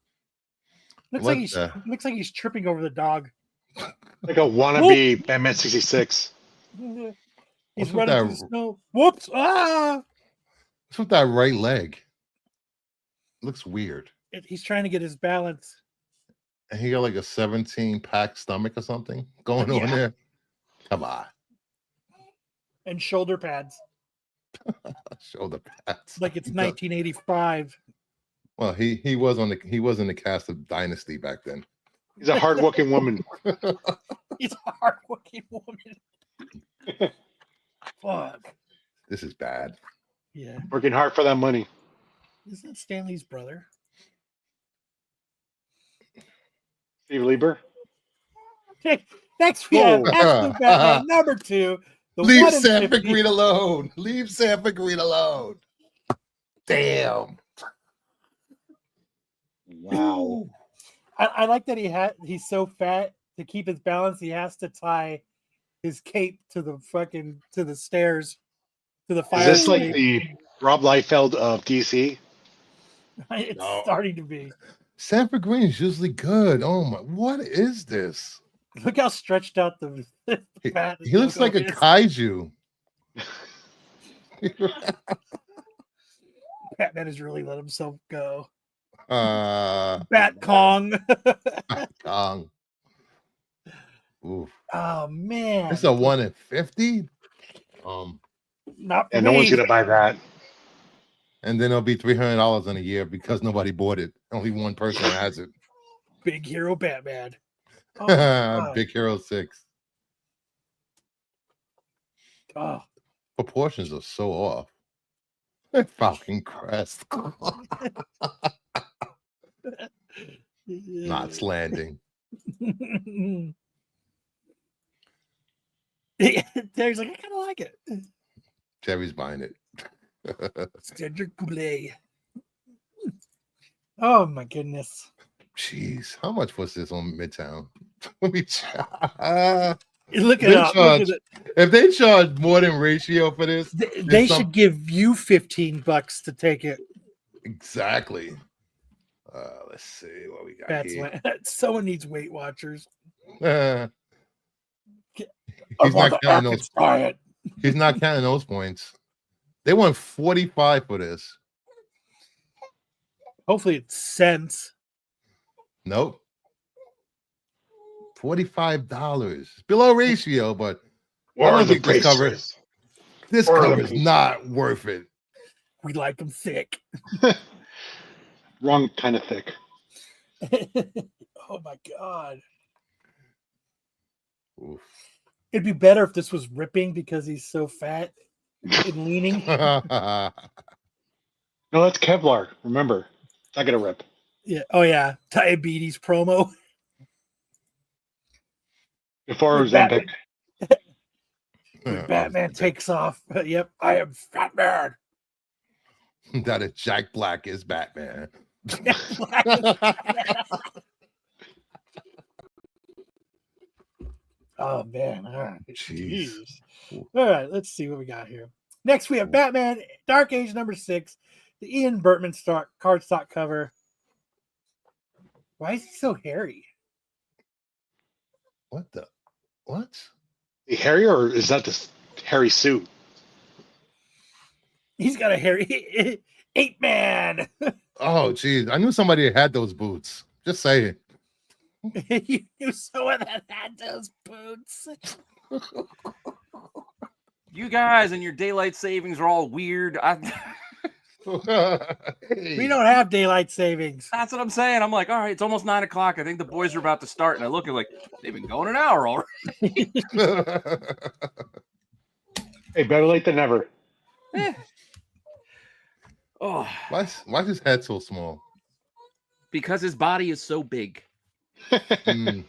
Looks like he's tripping over the dog. Like a wannabe Batman 66. He's What's with running that- through the snow. Whoops! Ah! What's with that right leg? Looks weird. He's trying to get his balance. And he got like a 17-pack stomach or something going on Yeah. there. Come on. And shoulder pads. Shoulder pads. Like it's 1985. Well, he was in the cast of Dynasty back then. He's a hardworking woman. He's a hardworking woman. Fuck. This is bad. Yeah. Working hard for that money. Isn't it Stanley's brother? Steve Lieber. Okay. Next we have Whoa. Absolute Batman #2. The Leave 1 in Sam 50. Green alone. Leave Sam Green alone. Damn. Wow. I like that he's so fat to keep his balance. He has to tie his cape to the stairs, to the fire. Is this like escape. the Rob Liefeld of DC? It's No. starting to be. Sanford Green is usually good. Oh my! What is this? Look how stretched out the fat. He looks like a kaiju. Batman has really let himself go. Bat Bat Kong. Kong. Oof. Oh man, It's a 1 in 50. not for And no one's me. gonna buy that. And then it'll be $300 in a year because nobody bought it. Only one person has it. Big Hero Batman. Oh, my God. Big Hero 6. Oh, Proportions are so off. Falcon Crest. Knots Landing. Terry's like, I kind of like it. Jerry's buying it. Cedric Goulet. Oh my goodness. Jeez, how much was this on Midtown? Let me Look it they up. Look charge, at it. if they charge more than ratio for this, They should give you $15 to take it. exactly. Let's see what we got here. Someone needs Weight Watchers. He's not counting those. Diet. He's not counting those points. They want 45 for this. Hopefully it's cents. Nope. $45 below ratio, but I don't think this cover is not worth it. We like them thick. Wrong kind of thick. Oh my god. Oof. It'd be better if this was ripping because he's so fat and leaning. No, that's Kevlar. Remember, it's not gonna rip. Yeah. Oh yeah. Diabetes promo. Before it was Epic. Batman takes off. Yep, I am Batman. That is Jack Black is Batman. Oh man. All right. Jeez. All right, let's see what we got here. Next we have Batman Dark Age #6, the Ian Burtman cardstock cover. Why is he so hairy? What the? What? The hairy, or is that this hairy suit? He's got a hairy ape man. Oh, geez. I knew somebody had those boots. Just saying. You knew someone that had those boots. You guys and your daylight savings are all weird. We don't have daylight savings. That's what I'm saying. I'm like, all right, it's almost 9 o'clock. I think the boys are about to start. And I look at like, they've been going an hour already. Hey, better late than never. Oh, Why is his head so small? because his body is so big. Mm.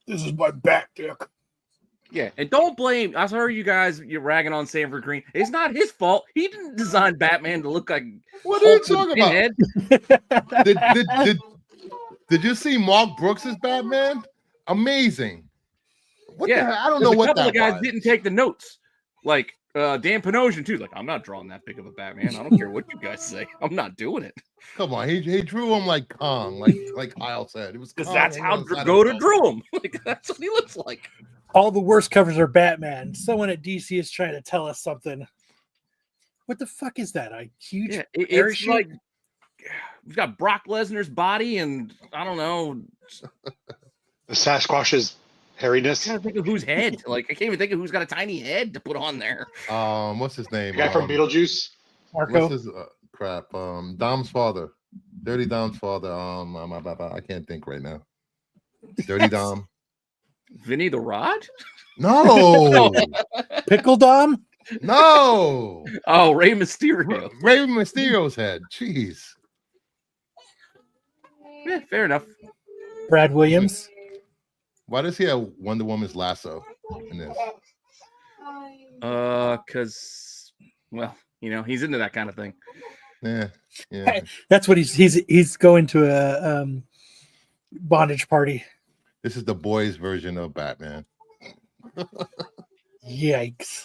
This is my back dick. Yeah, and don't blame. I heard you guys. You're ragging on Sanford Green. It's not his fault. He didn't design Batman to look like. What are you talking about? Did you see Mark Brooks's Batman? Amazing. What the hell? I don't know what that was. A couple of guys was. didn't take the notes. Like Dan Panosian too. Like, I'm not drawing that big of a Batman. I don't care what you guys say. I'm not doing it. Come on, he drew him like Kong, like Kyle said. It was Because Kong that's on how one side of Dragoda the drew him. Like, that's what he looks like. All the worst covers are Batman. Someone at DC is trying to tell us something. What the fuck is that? A huge It's parachute? like we've got Brock Lesnar's body, and I don't know. The Sasquatch's hairiness. I can't think of whose head. Like, I can't even think of who's got a tiny head to put on there. What's his name? The guy from Beetlejuice. Marco. What's his crap? Dom's father, Dirty Dom's father. I can't think right now. Dirty Dom. Vinny the Rod? No, Pickle Dom? no. Oh, Rey Mysterio. Rey Mysterio's head. Jeez. Yeah, fair enough. Brad Williams. Why does he have Wonder Woman's lasso in this? Because, well, you know, he's into that kind of thing. Yeah. That's what he's going to a bondage party. This is the boys' version of Batman. Yikes.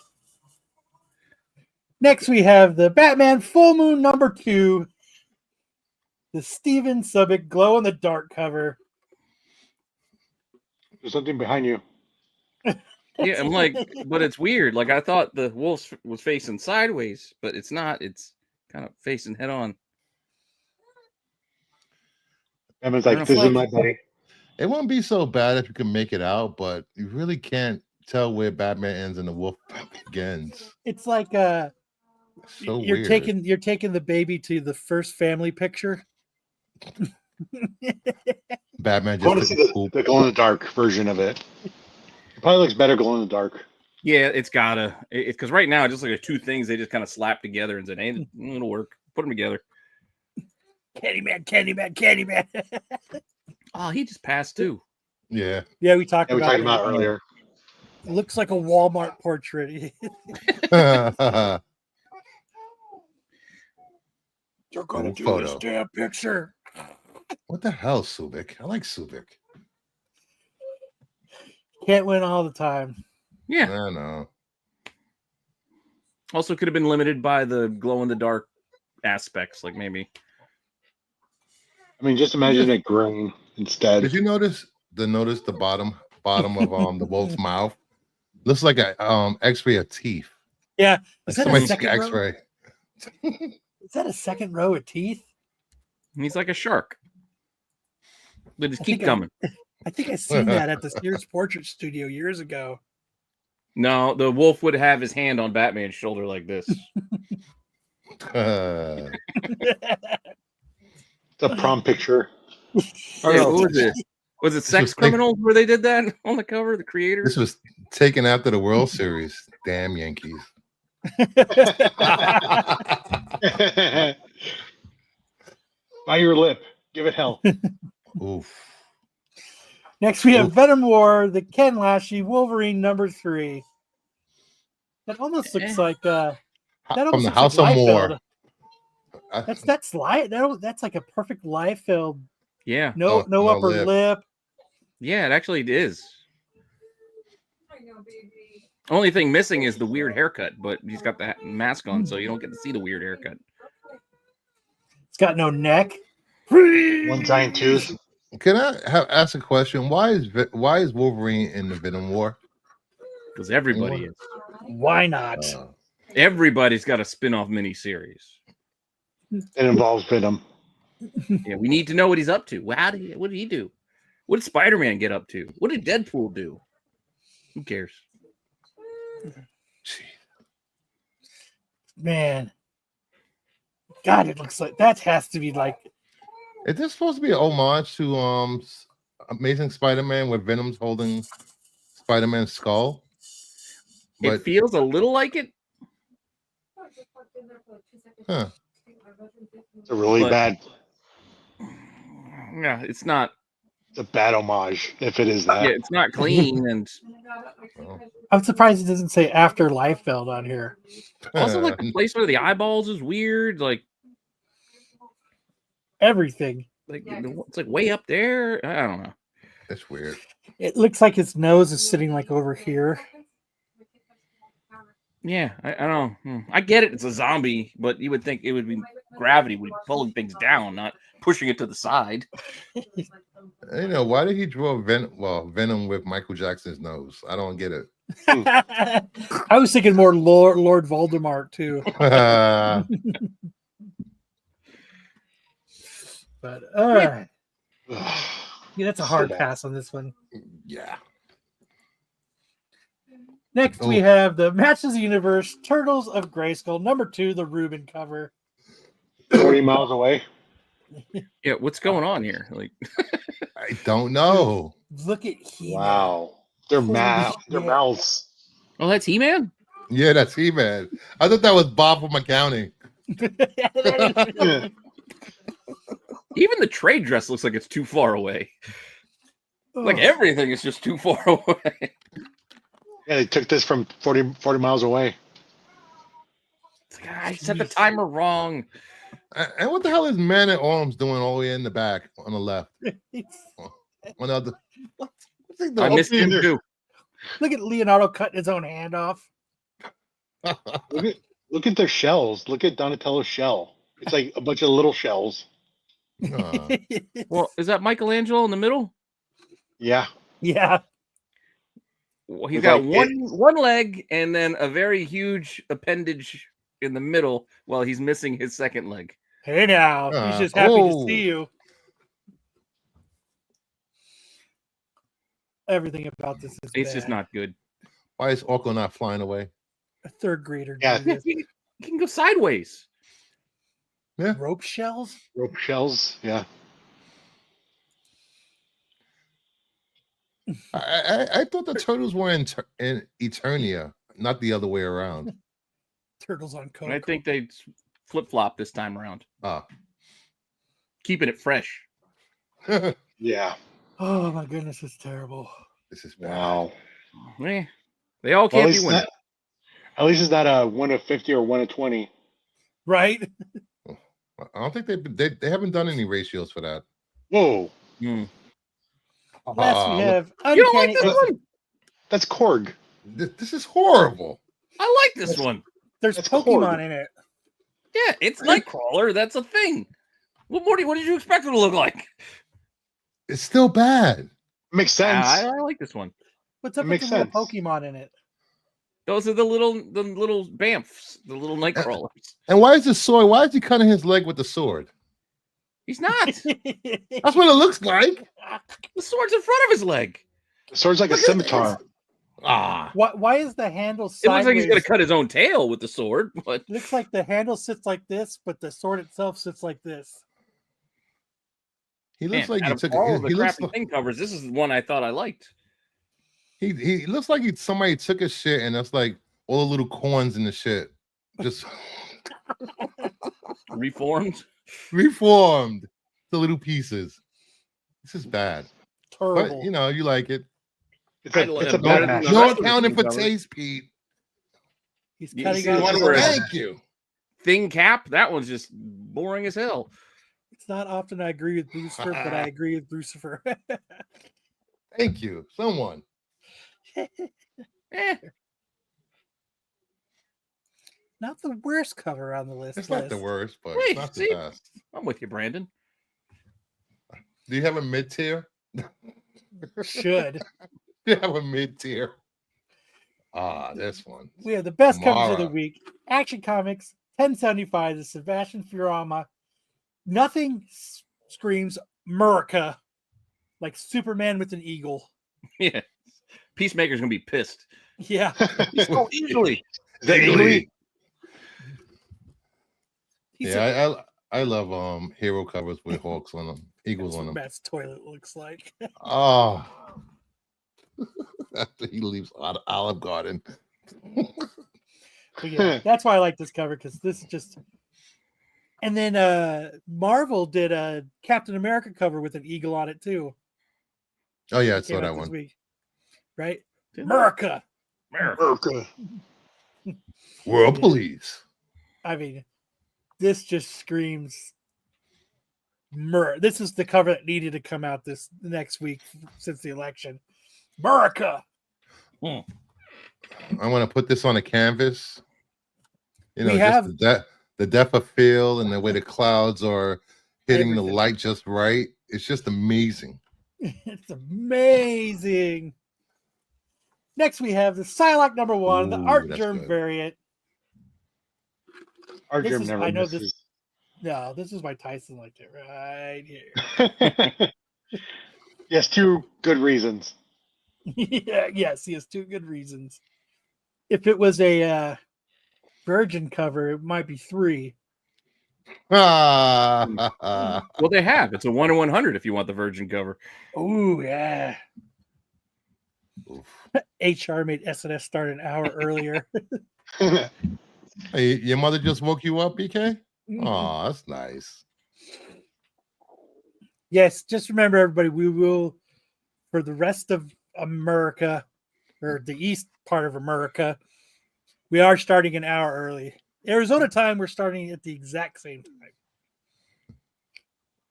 Next we have the Batman Full Moon #2. The Steven Subic glow in the dark cover. There's something behind you. Yeah, I'm like, but it's weird. Like, I thought the wolf was facing sideways, but it's not. It's kind of facing head on. Batman's like, this is my buddy. It won't be so bad if you can make it out, but you really can't tell where Batman ends and the wolf begins. It's like So you're weird. taking the baby to the first family picture. Batman I want to just see took a poop. the glow in the dark version of it. It probably looks better glow in the dark. Yeah, it's gotta. It's because right now, just like two things they just kind of slapped together and said, hey, it'll work. Put them together. Candyman. Oh, he just passed too. Yeah. Yeah, we talked Yeah, we about talked that. about earlier. It looks like a Walmart portrait. They're gonna Ooh, do this photo. damn picture. What the hell, Subic? I like Subic. Can't win all the time. Yeah. I know. Also, could have been limited by the glow in the dark aspects, like maybe. I mean, just imagine it green instead. Did you notice the bottom of the wolf's mouth? Looks like a X-ray of teeth. Yeah. Like Is that a somebody took second an row? X-ray. Is that a second row of teeth? He's like a shark. But just I keep think I- coming. I think I seen that at the Sears Portrait Studio years ago. No, the wolf would have his hand on Batman's shoulder like this. Uh, It's a prom picture. Yeah, what was it? Was it Sex was like- Criminals where they did that on the cover? The creator. this was taken after the World Series. Damn Yankees. By your lip. Give it hell. Oof. Next, we have Oof. Venom War, the Ken Lashley Wolverine #3. That almost looks like that From almost the looks House like of Moore. Liefeld. That's live. That's like a perfect Liefeld. Yeah. No no upper lip. lip. Yeah, it actually is. I know, baby. Only thing missing is the weird haircut, but he's got the mask on, so you don't get to see the weird haircut. It's got no neck. One giant tooth. Can I ask a question? Why is Wolverine in the Venom War? Because everybody is. Why not? Everybody's got a spin-off miniseries. It involves Venom. Yeah, we need to know what he's up to. What did he do? What did Spider-Man get up to? What did Deadpool do? Who cares? Man. God, it looks like that has to be like Is this supposed to be an homage to Amazing Spider-Man where Venom's holding Spider-Man's skull? It But feels a little like it. Huh. It's a really But- bad. Yeah, it's not. It's a bad homage, if it is that. Yeah, it's not clean, and I'm surprised it doesn't say after Liefeld on here. also like the place where the eyeballs is weird. Like Everything. it's like way up there. I don't know. it's weird. It looks like his nose is sitting like over here. Yeah, I don't know. I get it. It's a zombie, but you would think it would be gravity would be pulling things down, not pushing it to the side. You know, why did he draw Venom with Michael Jackson's nose? I don't get it. I was thinking more Lord Voldemort too. But all right. Yeah, that's a hard pass on this one. Yeah. Next, we have the Masters of the Universe Turtles of Grayskull #2, the Reuben cover. 40 miles away. Yeah, what's going on here? Like, I don't know. Look at He-Man. Wow. Their shit. mouths. oh, that's He-Man. Yeah, that's He-Man. I thought that was Bob from accounting. Even the trade dress looks like it's too far away. Like everything is just too far away. Yeah, they took this from 40 miles away. It's like, I set the timer wrong. And what the hell is Man at Arms doing all the way in the back on the left? On the other. I missed him too. Look at Leonardo cutting his own hand off. Look at their shells. Look at Donatello's shell. It's like a bunch of little shells. Well, is that Michelangelo in the middle? Yeah. Yeah. Well, he's It's got like one leg and then a very huge appendage in the middle while he's missing his second leg. Hey now, he's just happy to see you. Everything about this is It's bad. just not good. Why is Orko not flying away? A third grader. Yeah. doing this. He can go sideways. Rope shells. Rope shells. Yeah. I thought the turtles were in Eternia, not the other way around. Turtles on coke. And I think they flip flop this time around, keeping it fresh. Yeah. Oh my goodness, it's terrible. This is bad. Wow. Eh, they all can't be winning. At least it's not a 1 of 50 or 1 of 20. Right? I don't think they haven't done any ratios for that. Whoa. Last we Look, have You don't like Uncanny. this one? That's Korg. this is horrible. I like this one. There's That's Pokemon Korg. in it. Yeah, it's Nightcrawler. That's a thing. What more? What did you expect it to look like? It's still bad. Makes sense. I like this one. What's up It with makes the little sense. Pokemon in it? Those are the little bamfs, the little Nightcrawlers. And why is the sword? Why is he cutting his leg with the sword? He's not. That's what it looks like. The sword's in front of his leg. The sword's like a Look at scimitar. Why is the handle It sideways? looks like he's gonna cut his own tail with the sword, but Looks like the handle sits like this, but the sword itself sits like this. He looks man, like out he of took. all of the He looks. crappy thing covers, this is the one I thought I liked. He looks like somebody took his shit and that's like all the little corns in the shit, just Reformed. reformed the little pieces. This is bad, Terrible. but you know you like it. It's a better bad than match. the You're rest of the accounting for cover. taste, Pete. He's You cutting see out. one the where sword. Thank you. Thing cap. That one's just boring as hell. It's not often I agree with Brucifer, but I agree with Brucifer. Thank you, someone. Not the worst cover on the list. It's not the Liz. worst, but Wait, it's not the see? best. I'm with you, Brandon. Do you have a mid tier? Should. Do you have a mid tier? This one. We have the best covers of the Mara. week. Action Comics 1075, the Sebastian Furama. Nothing screams America like Superman with an eagle. Yeah. Peacemaker's gonna be pissed. Yeah. So easily. Is that Italy? He's Yeah, I love hero covers with hawks on them, eagles That's on what them. Matt's toilet looks like. Oh, after he leaves Olive Garden. But yeah, that's why I like this cover because this is just. And then Marvel did a Captain America cover with an eagle on it too. Oh yeah, I It saw came that out this one. week. Right? America. America. World Yeah. Police. I mean, this just screams This is the cover that needed to come out this next week since the election. America. I want to put this on a canvas. You know, We just have- the depth of field and the way the clouds are hitting the Everything. light just right. It's just amazing. It's amazing. Next, we have the Psylocke #1, the Ooh, Art that's Germ good. variant. Our This Germ is- never I know misses. No, this is why Tyson liked it right here. Yes, 2 good reasons. Yeah, yes, he has 2 good reasons. If it was a Virgin cover, it might be 3. Ah, Well, they have. It's a 1 in 100 if you want the Virgin cover. Oh, yeah. Oof. HR made SNS start an hour earlier. Hey, your mother just woke you up, BK? Oh, that's nice. Yes, just remember, everybody, we will, for the rest of America, or the east part of America, we are starting an hour early. Arizona time, we're starting at the exact same time.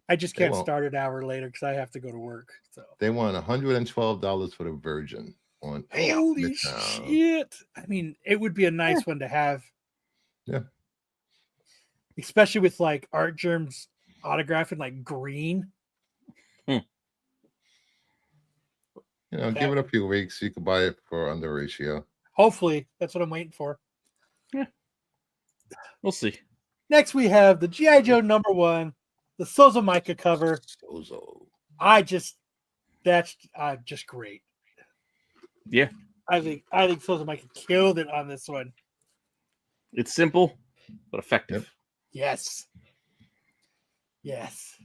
I just They can't won't. start an hour later because I have to go to work. So They want $112 for the Virgin on holy Midtown. shit! I mean, it would be a nice one to have. Yeah. Especially with like Art Germ's autograph in like green. You know, give it a few weeks. You can buy it for under ratio. Hopefully, that's what I'm waiting for. We'll see. Next, we have the G.I. Joe #1, the Sozo Micah cover. Sozo. That's just great. Yeah. I think Sozo Micah killed it on this one. It's simple, but effective. Yes. Yes.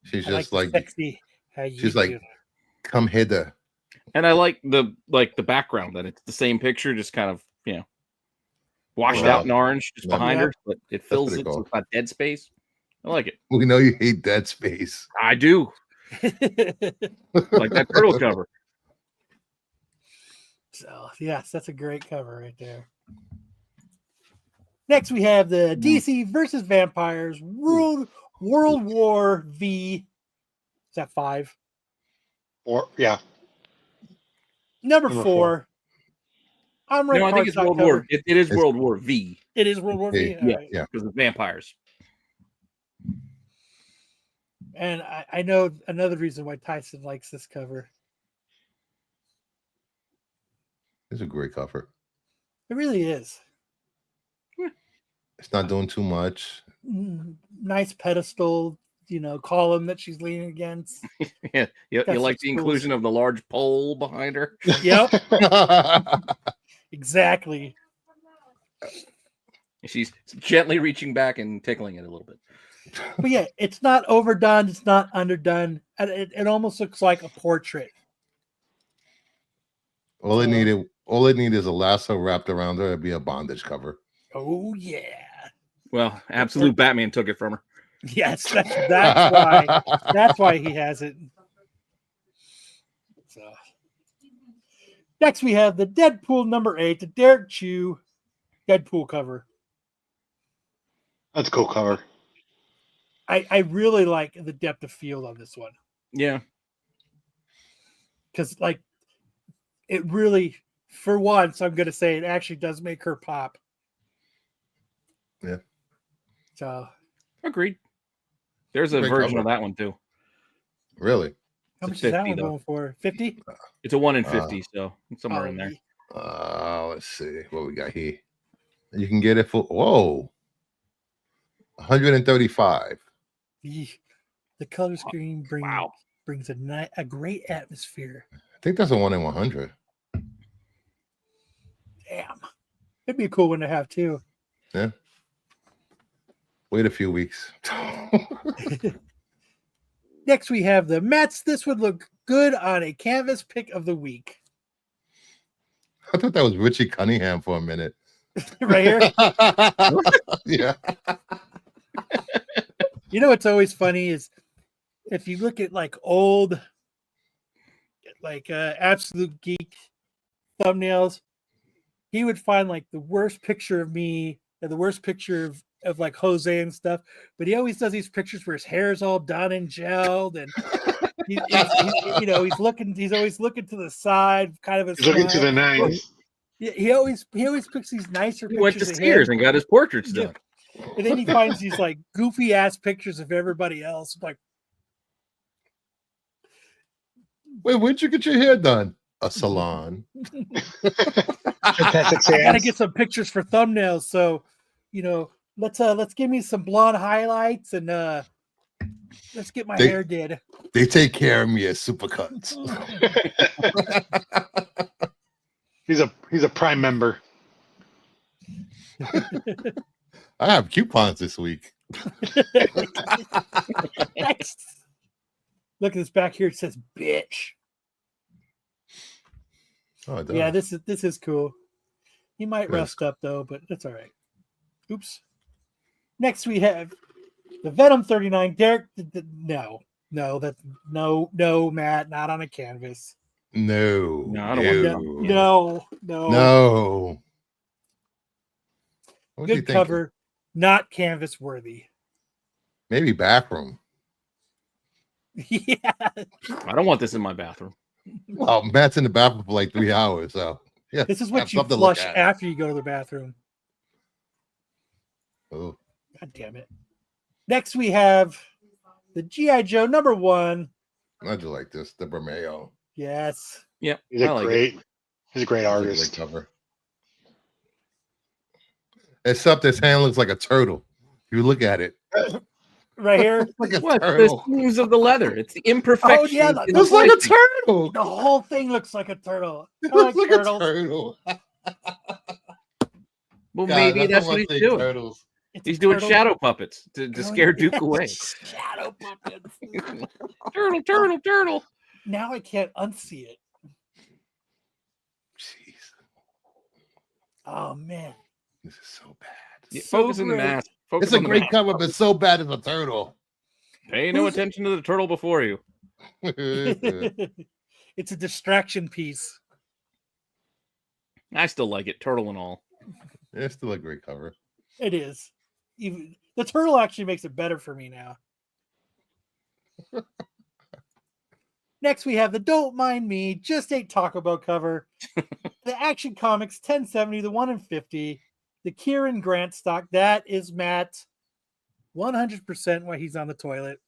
She's I just the like, sexy. How you she's like, do. come hither. And I like the background that it's the same picture, just kind of, washed Well, out in orange just yeah. behind her, but it fills pretty it, cool. so it's not dead space. I like it. We know you hate Dead Space. I do. Like that turtle cover. So yes, that's a great cover right there. Next, we have the DC versus Vampires World War V. Is that 5? Or yeah. Number Number 4. I'm No, I think it's World War. It is It's- World War V. It is World War V. Yeah, All right. yeah. Because of vampires. And I know another reason why Tyson likes this cover. It's a great cover. It really is. It's not doing too much. Nice pedestal, column that she's leaning against. Yeah, you That's like what's the cool. inclusion of the large pole behind her. Yep, exactly. She's gently reaching back and tickling it a little bit. But yeah, it's not overdone. It's not underdone. It almost looks like a portrait. all it needed is a lasso wrapped around her. It'd be a bondage cover. Oh yeah. Well, Absolute Batman took it from her. Yes, that's why. That's why he has it. So next we have the Deadpool number 8, the Derek Chew Deadpool cover. That's a cool cover. I really like the depth of field on this one. Yeah. Because it really, for once, I'm gonna say it actually does make her pop. Yeah. So Agreed. There's a Great version cover. of that one too. Really? how It's much a is that 50 one though. going for? 50? It's a 1 in 50, so it's somewhere in there. Let's see what we got here. You can get it for 135. The color scheme Wow. brings a great atmosphere. I think that's a 1 in 100. Damn. It'd be a cool one to have too. Yeah. Wait a few weeks. Next, we have the Mets. This would look good on a canvas pick of the week. I thought that was Richie Cunningham for a minute. Right here. Yeah. What's always funny is if you look at old, Absolute Geek thumbnails, he would find the worst picture of me and the worst picture of Jose and stuff. But he always does these pictures where his hair is all done and gelled, and he's always looking to the side, kind of a He's looking to the nines. he always picks these nicer He pictures went to of him. Sears and got his portraits done. And then he finds these goofy ass pictures of everybody else. Wait, where'd you get your hair done? A salon. Fantastic I gotta Sam's. get some pictures for thumbnails. So, let's give me some blonde highlights and let's get my hair did. They take care of me at Supercuts. He's a Prime member. I have coupons this week. Next. Look at this back here. It says bitch. Oh, it does. Yeah, this is cool. He might Yes. rust up though, but that's all right. Oops. Next we have the Venom 39. Derek, no, Matt, not on a canvas. No. No, I don't want No. What's he Good thinking? cover, not canvas worthy. Maybe bathroom. Yeah. I don't want this in my bathroom. Well, Matt's in the bathroom for 3 hours, so yeah. This is what have you something to look flush at. after you go to the bathroom. Oh, God damn it. Next we have the G.I. Joe number 1. I do like this. The Bermeo. Yes. Yep. He's a great That's a artist. great cover. Except his hand looks like a turtle. If you look at it. Right here. Like a What? The turtle. seams of the leather. It's the imperfection. Oh, yeah, in Looks the like a lighting. turtle. The whole thing looks like a turtle. It I like looks like turtles. a turtle. Well, God, maybe I that's don't what he's wanna say doing. Turtles. It's He's a doing turtle. shadow puppets to Going- scare Duke away. Shadow puppets. Turtle. Now I can't unsee it. Jeez, Oh man. this is so bad. Yeah, So focus on the great. mask. Focus It's a on the great mask. cover, but so bad it's a turtle. Pay no Who's- attention to the turtle before you. It's a distraction piece. I still like it, turtle and all. It's still a great cover. It is. Even the turtle actually makes it better for me now. Next, we have the Don't Mind Me, Just Ate Taco Bell cover, the Action Comics 1070, the 1 in 50, the Kieran Grant stock. That is Matt 100% while he's on the toilet.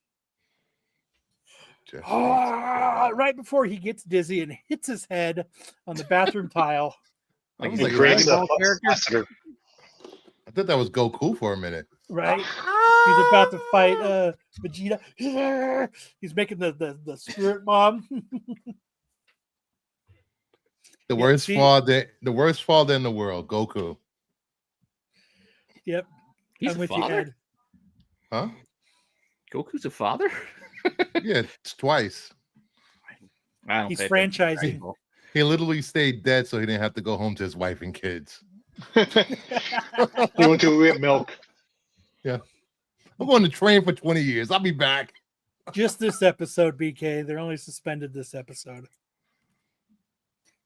Right before he gets dizzy and hits his head on the bathroom tile. Like was he's a like, Dragon Ball character. I thought that was Goku for a minute. Right? He's about to fight Vegeta. He's making the spirit bomb. The worst father in the world, Goku. Yep. He's I'm a with you, father? Ed. Huh? Goku's a father? Yeah, it's twice. I don't He's pay attention to franchising. baseball. He literally stayed dead so he didn't have to go home to his wife and kids. He went to get milk. Yeah. I'm going to train for 20 years. I'll be back. Just this episode, BK. They're only suspended this episode.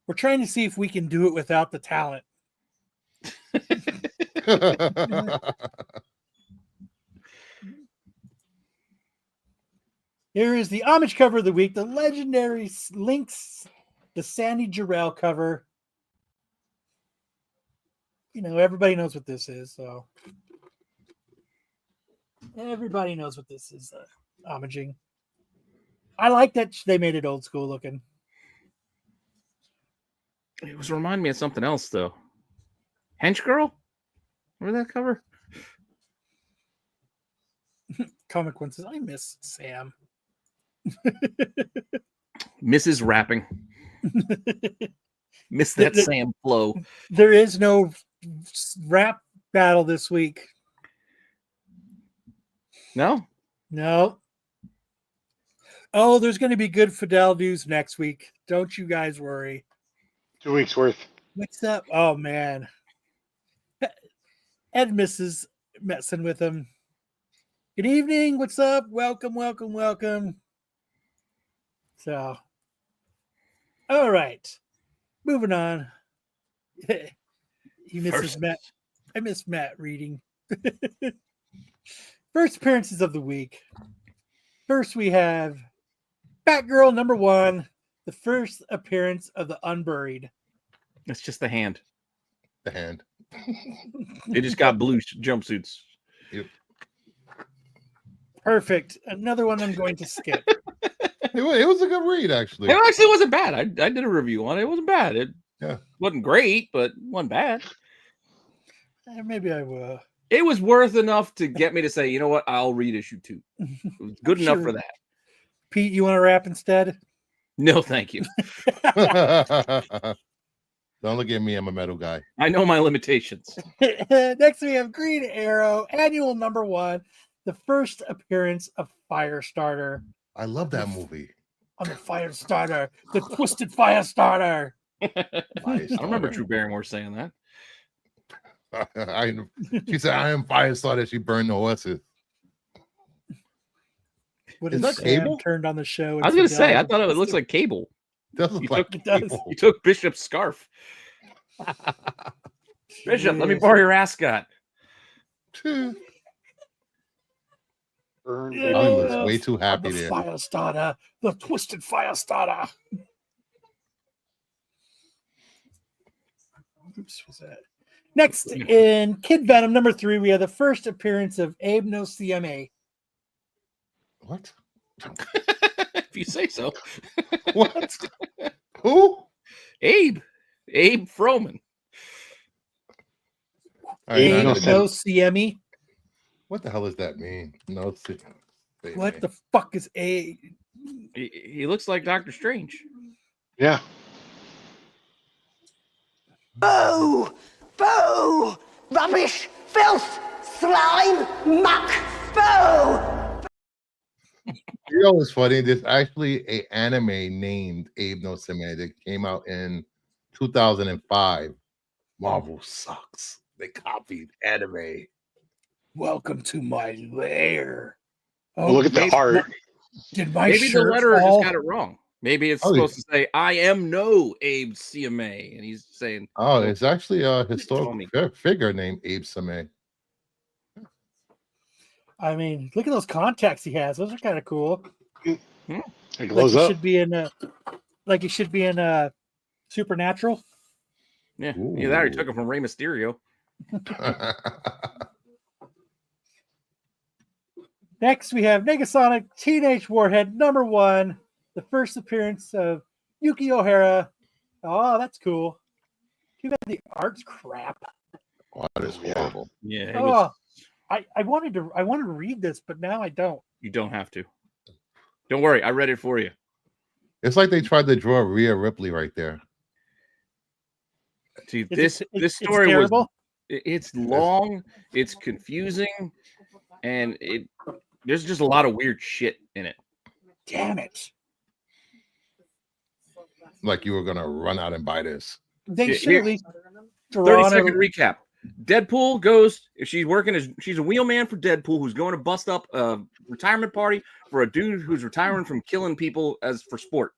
We're trying to see if we can do it without the talent. Here is the homage cover of the week, the legendary Lynx, the Sandy Jarrell cover. You know, everybody knows what this is, so everybody knows what this is. Homaging. I like that they made it old school looking. It was reminding me of something else though. Hench Girl? Remember that cover? Comic One says, I miss Sam. Mrs. Rapping. Miss that Sam flow. There is no rap battle this week. No? No. Oh, there's going to be good Fidel news next week. Don't you guys worry. 2 weeks worth. What's up? Oh, man. Ed misses messing with him. Good evening. What's up? Welcome, welcome, welcome. So, all right. Moving on. He misses Matt. I miss Matt reading. First appearances of the week. First, we have Batgirl #1, the first appearance of the Unburied. It's just the hand. The hand. They just got blue jumpsuits. Yep. Perfect. Another one I'm going to skip. It was a good read, actually. It actually wasn't bad. I did a review on it. It wasn't bad. It wasn't great, but it wasn't bad. Maybe I will. It was worth enough to get me to say, you know what? I'll read issue 2. It was good enough for that. Pete, you want to rap instead? No, thank you. Don't look at me. I'm a metal guy. I know my limitations. Next, we have Green Arrow, annual #1, the first appearance of Firestarter. I love that movie. On the Firestarter, the Twisted Firestarter. I remember Drew Barrymore saying that. She said, I am Firestarter. She burned the horses. What Is is that Cable? turned on the show? I was going to say, I thought it looks like Cable. Does look like Cable. You took Bishop's scarf. Bishop, let me borrow your ascot. I was way too happy the there. Firestarter, the Twisted Firestarter. Oops, what's that? Next, in Kid Venom #3, we have the first appearance of Abe No CMA. What? If you say so. What? Who? Abe Froman. Abe No CME. What the hell does that mean? No. What the fuck is Abe? He looks like Doctor Strange. Yeah. Boo! Boo! Rubbish! Filth! Slime! Muck! Boo! You know what's funny? There's actually an anime named Abe No Seime that came out in 2005. Marvel sucks. They copied anime. Welcome to my lair. Oh, look at the heart. Did my Maybe the shirt letterer fall? just got it wrong. Maybe it's supposed to say, I am no Abe CMA. And he's saying, oh, it's actually a historical figure named Abe Seime. I mean, look at those contacts he has. Those are kind of cool. It Like glows he up. should be in Supernatural. Yeah, either that or he took it from Rey Mysterio. Next, we have Negasonic Teenage Warhead #1, the first appearance of Yuki O'Hara. Oh, that's cool. Too bad the art's crap. Wow, that is horrible. Yeah, I wanted to read this, but now I don't. You don't have to. Don't worry, I read it for you. It's like they tried to draw Rhea Ripley right there. See, This this story was terrible. it's long, it's confusing, and there's just a lot of weird shit in it. Damn it! Like you were gonna run out and buy this. They Here- should at least 30-second recap. Deadpool goes, if she's a wheelman for Deadpool who's going to bust up a retirement party for a dude who's retiring from killing people for sport.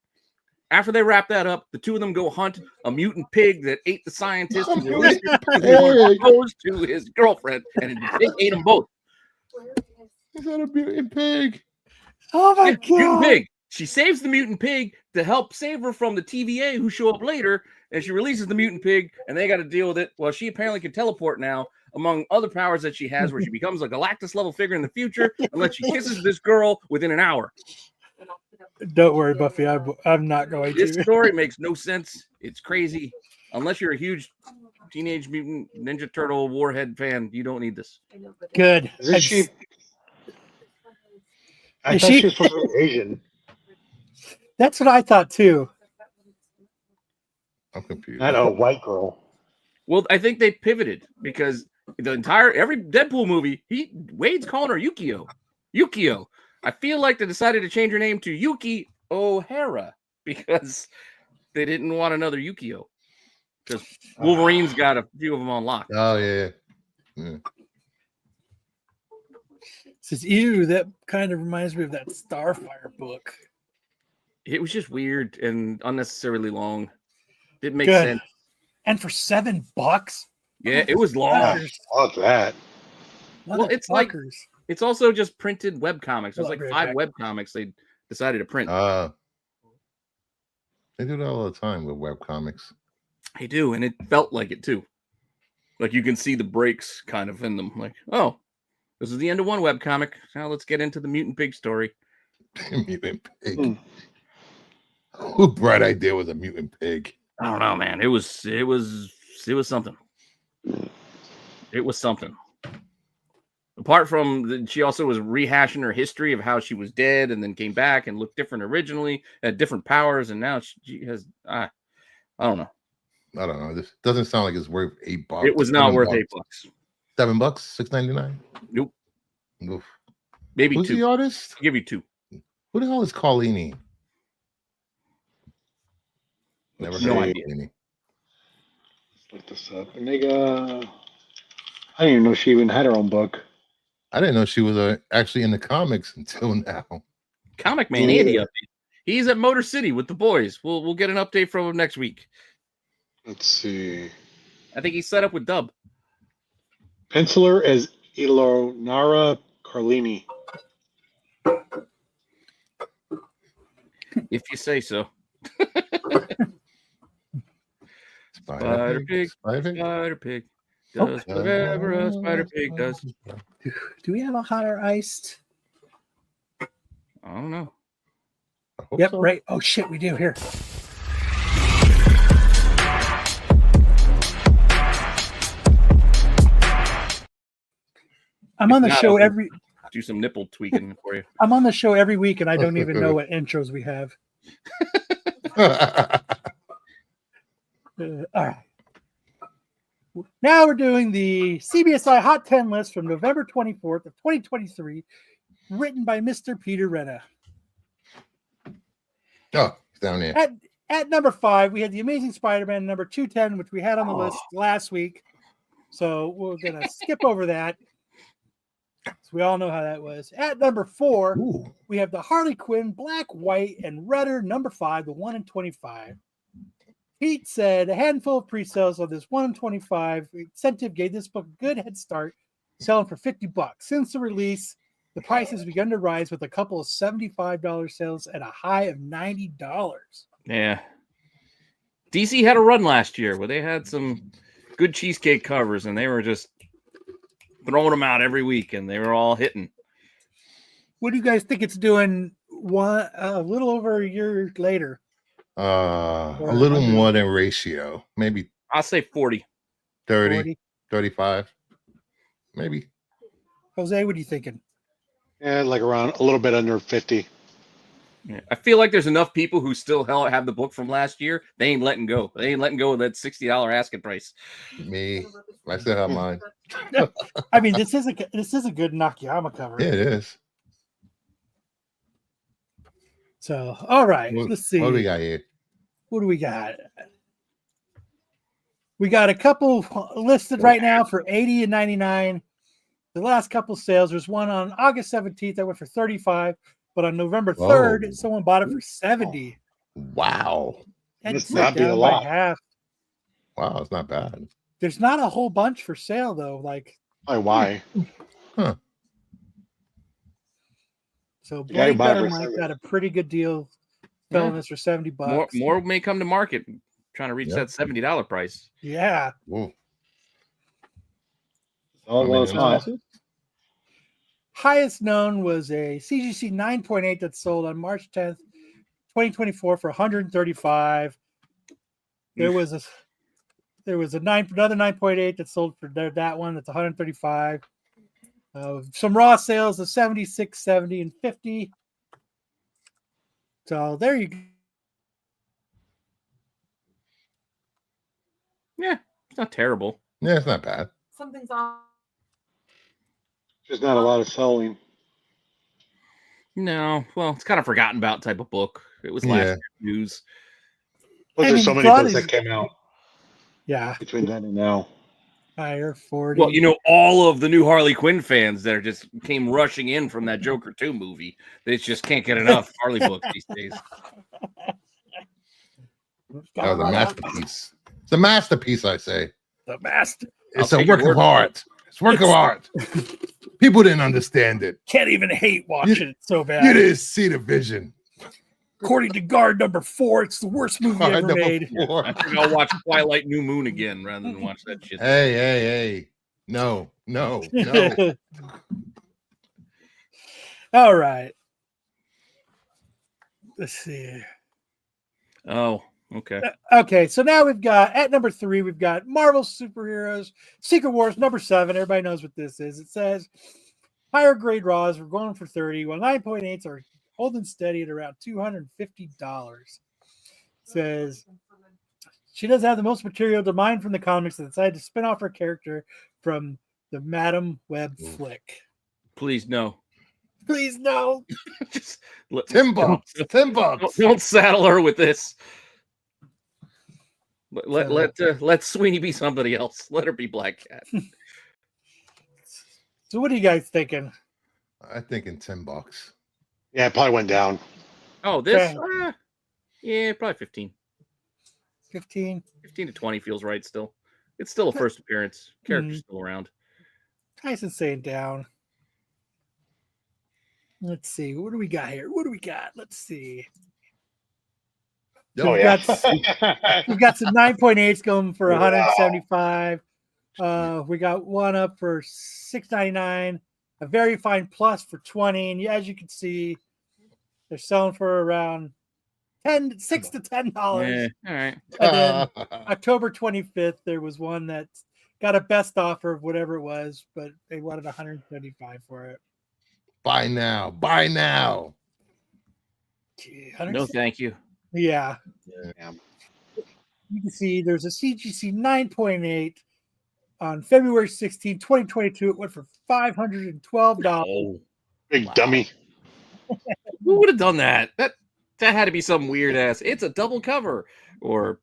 After they wrap that up, the two of them go hunt a mutant pig that ate the scientist who released it, goes to his girlfriend, and the pig ate them both. Is that a mutant pig? Oh my Yeah, god! mutant pig. She saves the mutant pig to help save her from the TVA who show up later, and she releases the mutant pig, and they got to deal with it. Well, she apparently can teleport now, among other powers that she has, where she becomes a Galactus-level figure in the future, unless she kisses this girl within an hour. Don't worry, Buffy. I'm not going This to. story makes no sense. It's crazy. Unless you're a huge Teenage Mutant Ninja Turtle Warhead fan, you don't need this. Good. Isn't she? I Is thought she- she was supposed to be Asian. That's what I thought too. I'm confused. Not a white girl. Well, I think they pivoted because every Deadpool movie, Wade's calling her Yukio. Yukio. I feel like they decided to change her name to Yuki O'Hara because they didn't want another Yukio. Because Wolverine's got a few of them on lock. Oh yeah. Says, ew, that kind of reminds me of that Starfire book. It was just weird and unnecessarily long. Didn't make Good. sense. And for $7? Yeah, it was long. Motherfuckers. Fuck that. Well, it's like- Motherfuckers. It's also just printed web comics. There's like Right 5 back. web comics they decided to print. They do that all the time with web comics. They do, and it felt like it too. Like you can see the breaks kind of in them. Like, oh, this is the end of one web comic. Now let's get into the mutant pig story. Mutant pig. Who bright idea was a mutant pig? I don't know, man. It was something. It was something. Apart from she also was rehashing her history of how she was dead and then came back and looked different originally, had different powers, and now she has I don't know. I don't know. This doesn't sound like it's worth $8. It was not worth $8. $7, $6.99. Nope. Oof. Maybe Who's 2. the artist? I'll give you 2. Who the hell is Carlini? Never No heard of idea. Carlini. Look this up. Nigga. I didn't even know she even had her own book. I didn't know she was actually in the comics until now. Comic Man Yeah. Andy update. He's at Motor City with the boys. We'll get an update from him next week. Let's see. I think he's set up with Dub. Penciler as Ilonara Carlini. If you say so. Spider Pig. Spider Pig. Spider Pig Oh. does whatever a Spider Pig does. Do we have a hot or iced? I don't know. I hope Yep, so. right. Oh shit, we do. Here. I'm on the If not, show I'll every do some nipple tweaking for you. I'm on the show every week and I don't even know what intros we have. All right. Now we're doing the CBSI Hot 10 list from November 24th of 2023, written by Mr. Peter Renna. Oh, it's down there. At number 5, we had The Amazing Spider-Man number 210, which we had on the list last week. So we're going to skip over that. So we all know how that was. At number 4, Ooh. we have the Harley Quinn Black, White, and Redder number 5, the 1 in 25. Pete said a handful of pre-sales of this 1 in 25 incentive gave this book a good head start, selling for $50. Since the release, The price has begun to rise with a couple of $75 sales and a high of $90. Yeah. DC had a run last year where they had some good cheesecake covers and they were just throwing them out every week and they were all hitting. What do you guys think it's doing a little over a year later? A little more than ratio. Maybe I'll say 40. 30, 40? 35. Maybe. Jose, what are you thinking? Yeah, like around a little bit under 50. Yeah. I feel like there's enough people who still have the book from last year. They ain't letting go. They ain't letting go of that $60 asking price. Me. I still have mine. I mean, this is a good Nakayama cover. Yeah, it is. So, all right, let's see. What do we got here? What do we got? We got a couple listed right now for $80 and $99. The last couple sales, there's one on August 17th that went for $35, but on November 3rd, someone bought it for $70. Wow. That's not be a down lot. by half. Wow, it's not bad. There's not a whole bunch for sale though. Like, Why? Huh. so You gotta Blade buy it Better for Mike 70. got a pretty good deal selling this for $70. More may come to market trying to reach that $70 price. Yeah. Whoa. Highest known was a CGC 9.8 that sold on March 10th, 2024 for $135. There was another 9.8 that sold for that one that's $135. Some raw sales of 76, 70, and 50. So there you go. Yeah, it's not terrible. Yeah, it's not bad. Something's on. There's not a lot of selling. No, well, it's kind of forgotten about type of book. It was last year's news. Well, there's so many books that came out. Yeah. Between then and now. Higher 40. Well, you know, all of the new Harley Quinn fans that just came rushing in from that Joker 2 movie. They just can't get enough Harley books these days. That was a masterpiece. It's a masterpiece, I say. The master. It's a work of art. It's work of art. People didn't understand it. Can't even hate watching it so bad. You didn't see the vision. According to Guard number 4, it's the worst movie ever made. I think I'll watch Twilight New Moon again rather than watch that shit. Hey. No. All right. Let's see. Oh, okay. Okay, so now we've got, at number 3, we've got Marvel Superheroes Secret Wars number 7. Everybody knows what this is. It says higher grade raws, we're going for 30, while 9.8s are holding steady at around $250. Says she does have the most material to mine from the comics and decided to spin off her character from the Madam Web flick. Please no. Please no. Just $10. $10. Don't saddle her with this. Let Sweeney be somebody else. Let her be Black Cat. So what are you guys thinking? I'm thinking $10. Yeah, it probably went down. Oh, this? Yeah, probably 15. 15? 15 to 20 feels right still. It's still a first appearance. Character's still around. Tyson's saying down. Let's see. What do we got here? Let's see. Oh, we've got some 9.8s going for 175. We got one up for $6.99. A very fine plus for 20. And as you can see, they're selling for around $6 to $10. Yeah, all right. And then October 25th, there was one that got a best offer of whatever it was, but they wanted $175 for it. Buy now. Gee, No, thank you. Yeah. You can see there's a CGC 9.8 on February 16, 2022. It went for $512. Oh, big dummy. Who would have done that? That had to be some weird ass. It's a double cover, or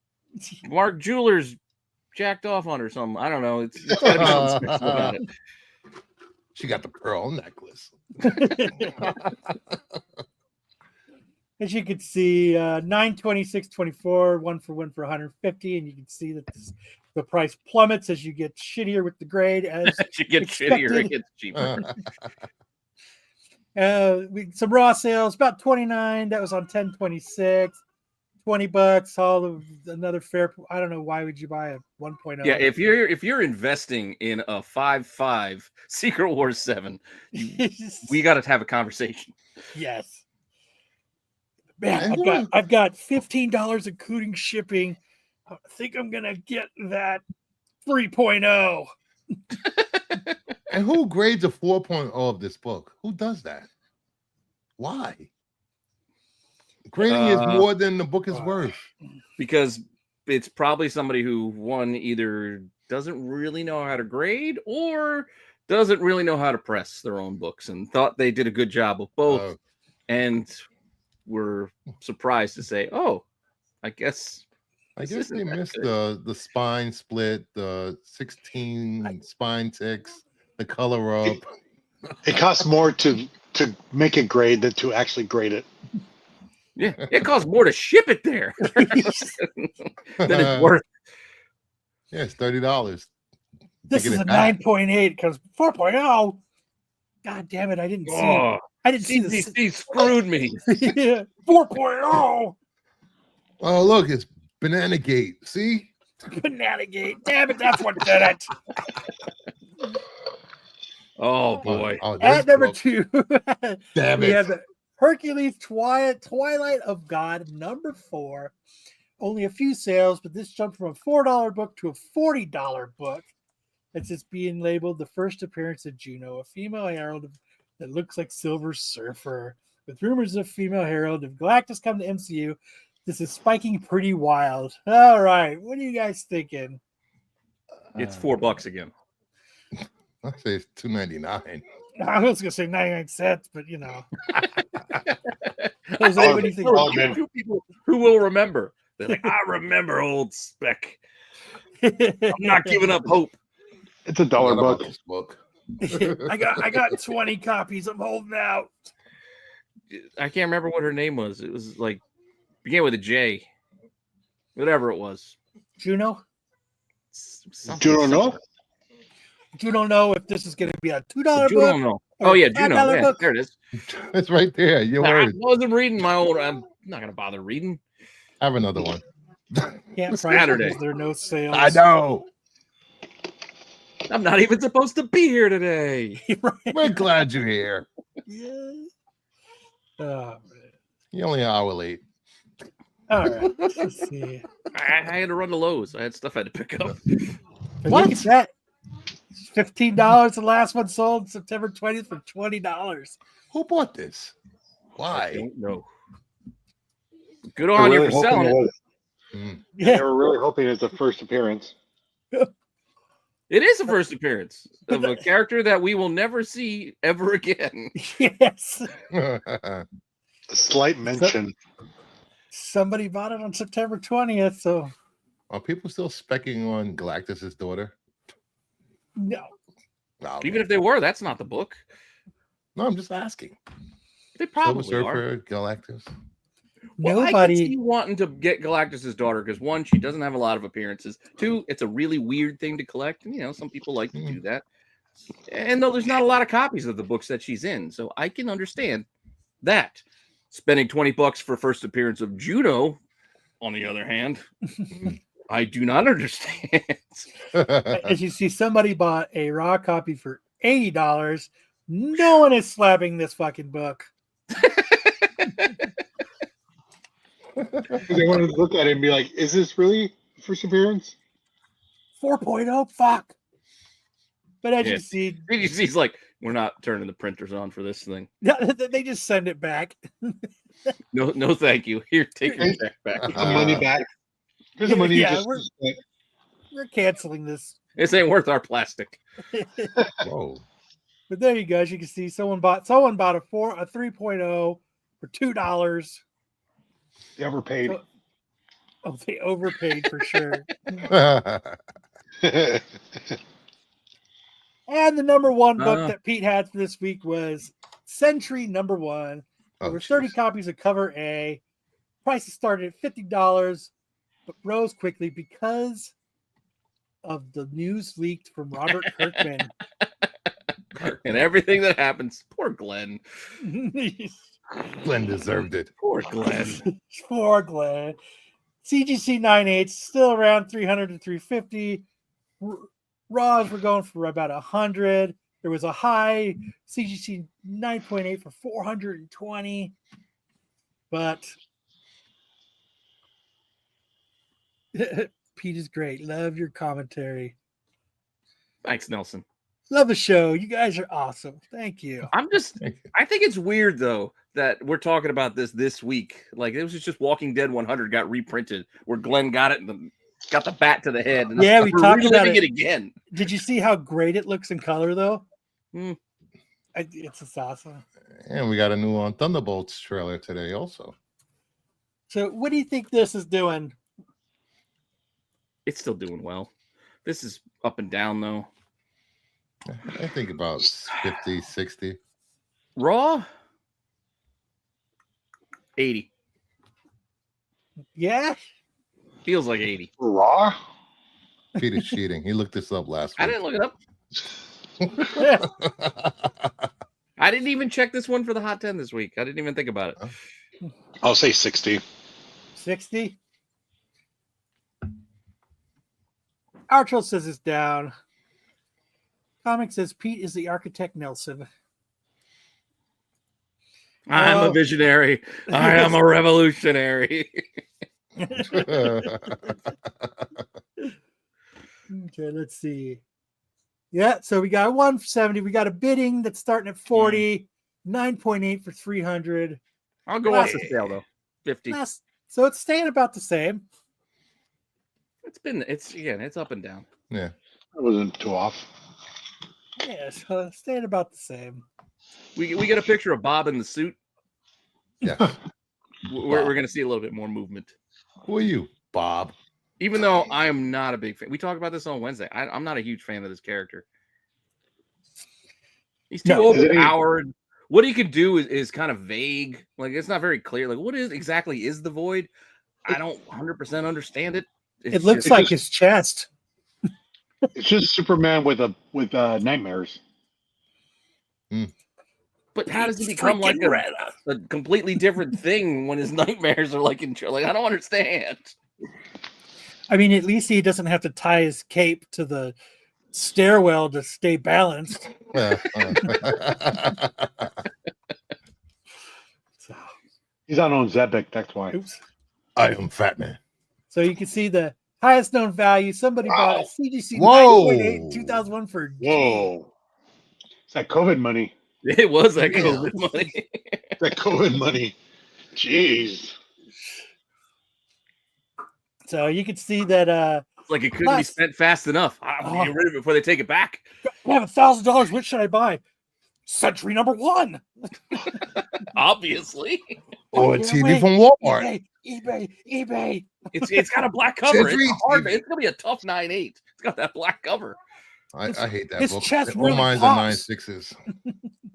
Mark Jewelers jacked off on or something. I don't know. It's got to be something special about it. She got the pearl necklace. As you can see, 926.24, one for $150, and you can see that the price plummets as you get shittier with the grade. As you get shittier, it gets cheaper. Some raw sales, about 29. That was on 1026. $20. All of another fair. I don't know, why would you buy a 1.0? Yeah, if you're investing in a 5.5 Secret Wars 7, we got to have a conversation. Yes. Man, I've got $15 including shipping. I think I'm gonna get that 3.0. And who grades a 4.0 of this book? Who does that? Why? Grading is more than the book is worth. Because it's probably somebody who, one, either doesn't really know how to grade or doesn't really know how to press their own books and thought they did a good job of both. And were surprised to say, oh, I guess they missed the spine split, the 16 spine ticks, the color up. It costs more to make a grade than to actually grade it. Yeah, it costs more to ship it there than it's worth. Yeah, it's $30. This is a 9.8 because 4.0. God damn it! I didn't see. I didn't see this. He screwed me. Yeah, 4.0. Oh, look, it's Banana Gate. See? Banana Gate. Damn it, that's what did it. Oh boy. At number 2, damn we it. have Hercules Twilight of God, number 4. Only a few sales, but this jumped from a $4 book to a $40 book. It's just being labeled the first appearance of Juno, a female herald that looks like Silver Surfer. With rumors of female herald, if Galactus come to MCU, this is spiking pretty wild. All right, what are you guys thinking? It's $4 again. I say it's $2.99. I was gonna say 99 cents, but you know. Jose, what do you think? Two people who will remember. They're like, I remember old Spec. I'm not giving up hope. It's a $1 book. I got 20 copies. I'm holding out. I can't remember what her name was. It was like began with a J. Whatever it was. Juno? Juno no? You don't know if this is going to be a $2 Juno, book. no. Oh yeah, Juno. Yeah, book. there it is. It's right there. I wasn't reading my old. I'm not going to bother reading. Have another one. Can't Saturday. There are no sales. I know. I'm not even supposed to be here today. We're glad you're here. Yeah. Oh, man. You're only an hour late. All right. Let's see. I had to run to Lowe's. I had stuff I had to pick up. Look at that. $15. The last one sold September 20th for $20. Who bought this? Why? I don't know. Good on you for selling it. Yeah. They were really hoping it's the first appearance. It is the first appearance of a character that we will never see ever again. Yes. A slight mention. Somebody bought it on September 20th, so. Are people still specking on Galactus's daughter? No. Even if they were, that's not the book. No, I'm just asking. They probably Silver are. Surfer, Galactus. Well, Nobody. I can see wanting to get Galactus's daughter because one, she doesn't have a lot of appearances. Two, it's a really weird thing to collect, and you know some people like to do that. And though there's not a lot of copies of the books that she's in, so I can understand that. Spending $20 for first appearance of Juno, on the other hand, I do not understand. As you see, somebody bought a raw copy for $80. No one is slapping this fucking book. They wanted to look at it and be like, is this really first appearance? 4.0, fuck. But as you see, he's like, we're not turning the printers on for this thing. they just send it back. No, thank you. Here, take your check back. The money back. Here's the money. Yeah, we're canceling this. This ain't worth our plastic. Whoa. But there you go. As you can see, someone bought a 3.0 for $2. They overpaid. Oh, they overpaid for sure. And the number one book that Pete had for this week was Century number 1. There were 30 copies of cover A. Prices started at $50, but rose quickly because of the news leaked from Robert Kirkman. And everything that happens, poor Glenn. Glenn deserved it. Poor Glenn. Poor Glenn. CGC 9.8 still around 300 to 350. Raws were going for about 100. There was a high CGC 9.8 for 420. But Pete is great. Love your commentary. Thanks, Nelson. Love the show. You guys are awesome. Thank you. I think it's weird though that we're talking about this week. Like it was just Walking Dead 100 got reprinted where Glenn got it and got the bat to the head. And yeah, we talked about it again. Did you see how great it looks in color though? It's just awesome. And we got a new Thunderbolts trailer today also. So what do you think this is doing? It's still doing well. This is up and down though. I think about 50, 60. Raw? 80. Yeah? Feels like 80. Raw? Pete is cheating. He looked this up last week. I didn't look it up. I didn't even check this one for the Hot 10 this week. I didn't even think about it. I'll say 60. 60? Archel says it's down. Comic says Pete is the architect Nelson. I'm a visionary. I am a revolutionary. Okay, let's see. Yeah, so we got 170. We got a bidding that's starting at 40, 9.8 for 300. I'll go off the sale though. 50. So it's staying about the same. It's up and down. Yeah. That wasn't too off. Yeah, so staying about the same. We get a picture of Bob in the suit. Yeah. We're going to see a little bit more movement. Who are you, Bob? Even though I am not a big fan. We talked about this on Wednesday. I'm not a huge fan of this character. He's too overpowered. What he could do is kind of vague. Like, it's not very clear. Like, what exactly is the void? I don't 100% understand it. It looks like his chest. It's just Superman with nightmares. But how does he become like a completely different thing when his nightmares are like in like I don't understand. I mean, at least he doesn't have to tie his cape to the stairwell to stay balanced. He's on Ozempic, that's why. Oops. I am Fat Man. So you can see the highest known value. Somebody bought a CGC 9.8 2001 for G. Whoa. It's that COVID money. It was that COVID money. That COVID money. Jeez. So you can see that it's like it couldn't be spent fast enough. I'm gonna get rid of it before they take it back. I have $1,000. What should I buy? Century number 1. Obviously. Or a TV from Walmart. eBay. It's got a black cover. Century It's gonna be a tough 9.8. It's got that black cover. I hate that His book. chest All really mine's are pops. 9.6s.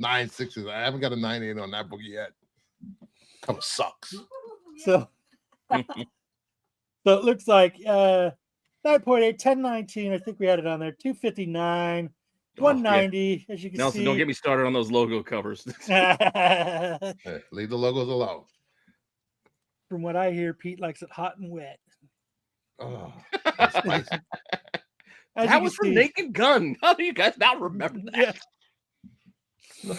9.6s. I haven't got a 9.8 on that book yet. Cover sucks. So it looks like 9.8, 1019. I think we had it on there. 259, 190. As you can Nelson, see. don't get me started on those logo covers. Hey, leave the logos alone. From what I hear, Pete likes it hot and wet. Oh, That was from Naked Gun. How do you guys not remember that? Yeah.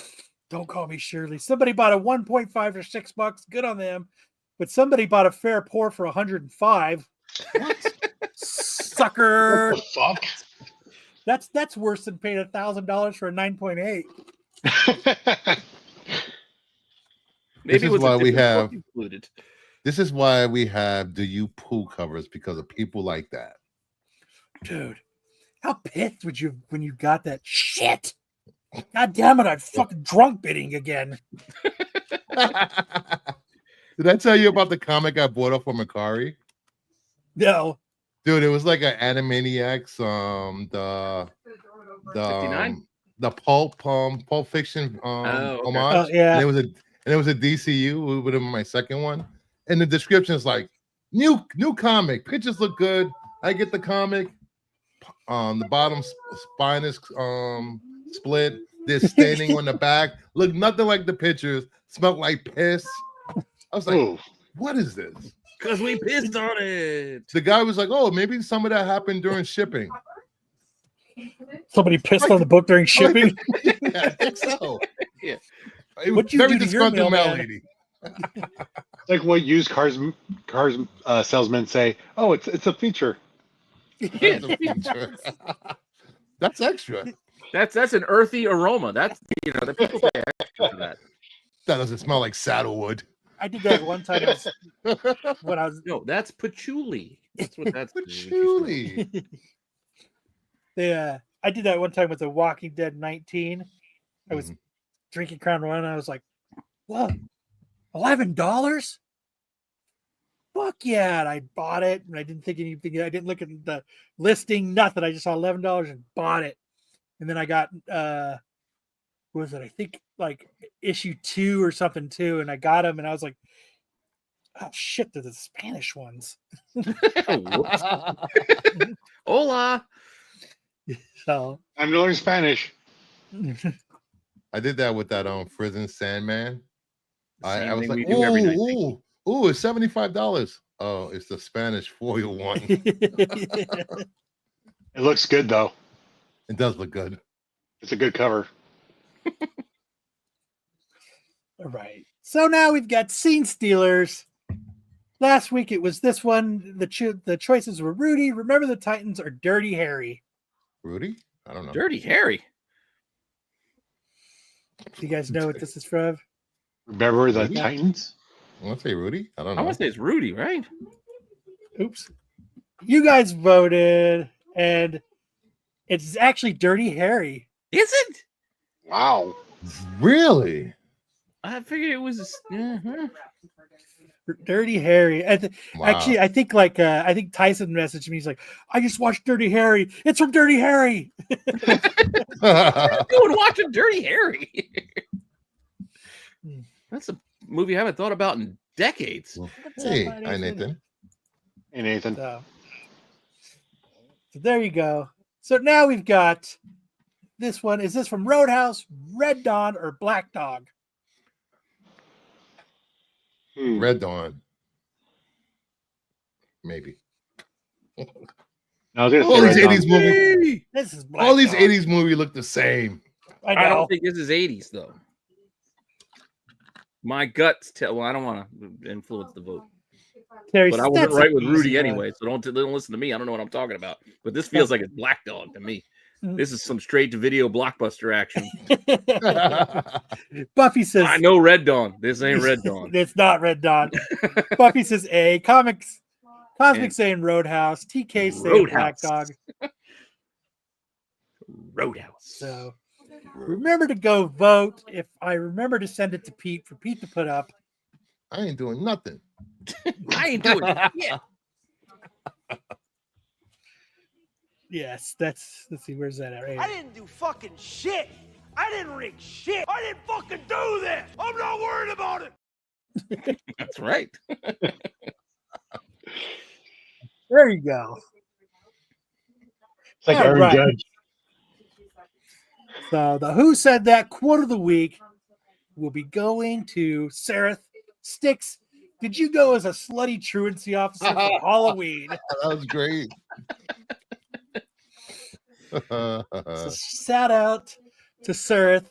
Don't call me Shirley. Somebody bought a 1.5 for $6. Good on them. But somebody bought a fair pour for 105. What? Sucker. What the fuck? That's worse than paying $1,000 for a 9.8. This is why we have included. This is why we have the You Poo covers, because of people like that. Dude, how pissed would you when you got that shit? God damn it, I'm fucking drunk bidding again. Did I tell you about the comic I bought off of Macari? No. Dude, it was like an Animaniacs, the Pulp Fiction homage. Yeah. And it was a DCU with my second one. And the description is like new comic. Pictures look good. I get the comic. The bottom spine is split. There's staining on the back. Look nothing like the pictures. Smelled like piss. I was like, Ooh. what is this? Because we pissed on it. The guy was like, oh, maybe some of that happened during shipping. Somebody pissed on the book during shipping. Yeah, I think so. Yeah. It was What'd you very do to your disgruntled mail mailman? lady. It's like what used cars salesmen say. Oh, it's a feature. That's a feature. That's extra. That's an earthy aroma. That's the people pay extra for that. That doesn't smell like saddlewood. I did that one time when I was No, that's patchouli. That's what that's. Patchouli. I did that one time with The Walking Dead 19. I was Mhm. drinking Crown Royal and I was like, "What? $11? Fuck yeah!" And I bought it, and I didn't think anything. I didn't look at the listing, nothing. I just saw $11 and bought it. And then I got what was it? I think like issue 2 or something too, and I got them, and I was like, "Oh shit, they're the Spanish ones." Hola. So I'm learning Spanish. I did that with that Prison Sandman. I was Same thing like, we do every night. ooh, it's $75. Oh, it's the Spanish foil one. It looks good though. It does look good. It's a good cover. All right. So now we've got Scene Stealers. Last week it was this one. The choices were Rudy, Remember the Titans, or Dirty Harry. Rudy? I don't know. Dirty Harry. Do you guys know what this is from? Remember the Rudy? Titans? I want to say Rudy. I don't I know. want to say it's Rudy, right? Oops. You guys voted, and it's actually Dirty Harry. Is it? Wow. Really? I figured it was. Dirty Harry. Wow. Actually, I think Tyson messaged me. He's like, "I just watched Dirty Harry. It's from Dirty Harry." What are you doing watching Dirty Harry? That's a movie I haven't thought about in decades. Hey, hi Nathan. Hey, Nathan. So there you go. So now we've got this one. Is this from Roadhouse, Red Dawn, or Black Dog? Red Dawn. Maybe. I was gonna All say these Red Dawn. 80s movies. This is Black All these Dog. 80s movies look the same. I I know. don't think this is 80s though. My guts tell. Well, I don't want to influence the vote, Terry, but I wasn't that's right an with easy Rudy one. anyway. So don't listen to me. I don't know what I'm talking about. But this feels like it's Black Dog to me. This is some straight to video blockbuster action. Buffy says, I know Red Dawn. This ain't Red Dawn. It's not Red Dawn. Buffy says A. Cosmic And- saying Roadhouse. TK saying Roadhouse. Black Dog. Roadhouse. So remember to go vote. If I remember to send it to Pete for Pete to put up. I ain't doing nothing. I ain't doing it. Yeah. Yes, let's see, where's that at? Right I here. didn't do fucking shit. I didn't rig shit. I didn't fucking do this. I'm not worried about it. That's right. There you go. It's like All Aaron right. Judge. So the Who Said That quote of the week will be going to Sarah Sticks. Did you go as a slutty truancy officer for Halloween? That was great. So shout out to Sarah.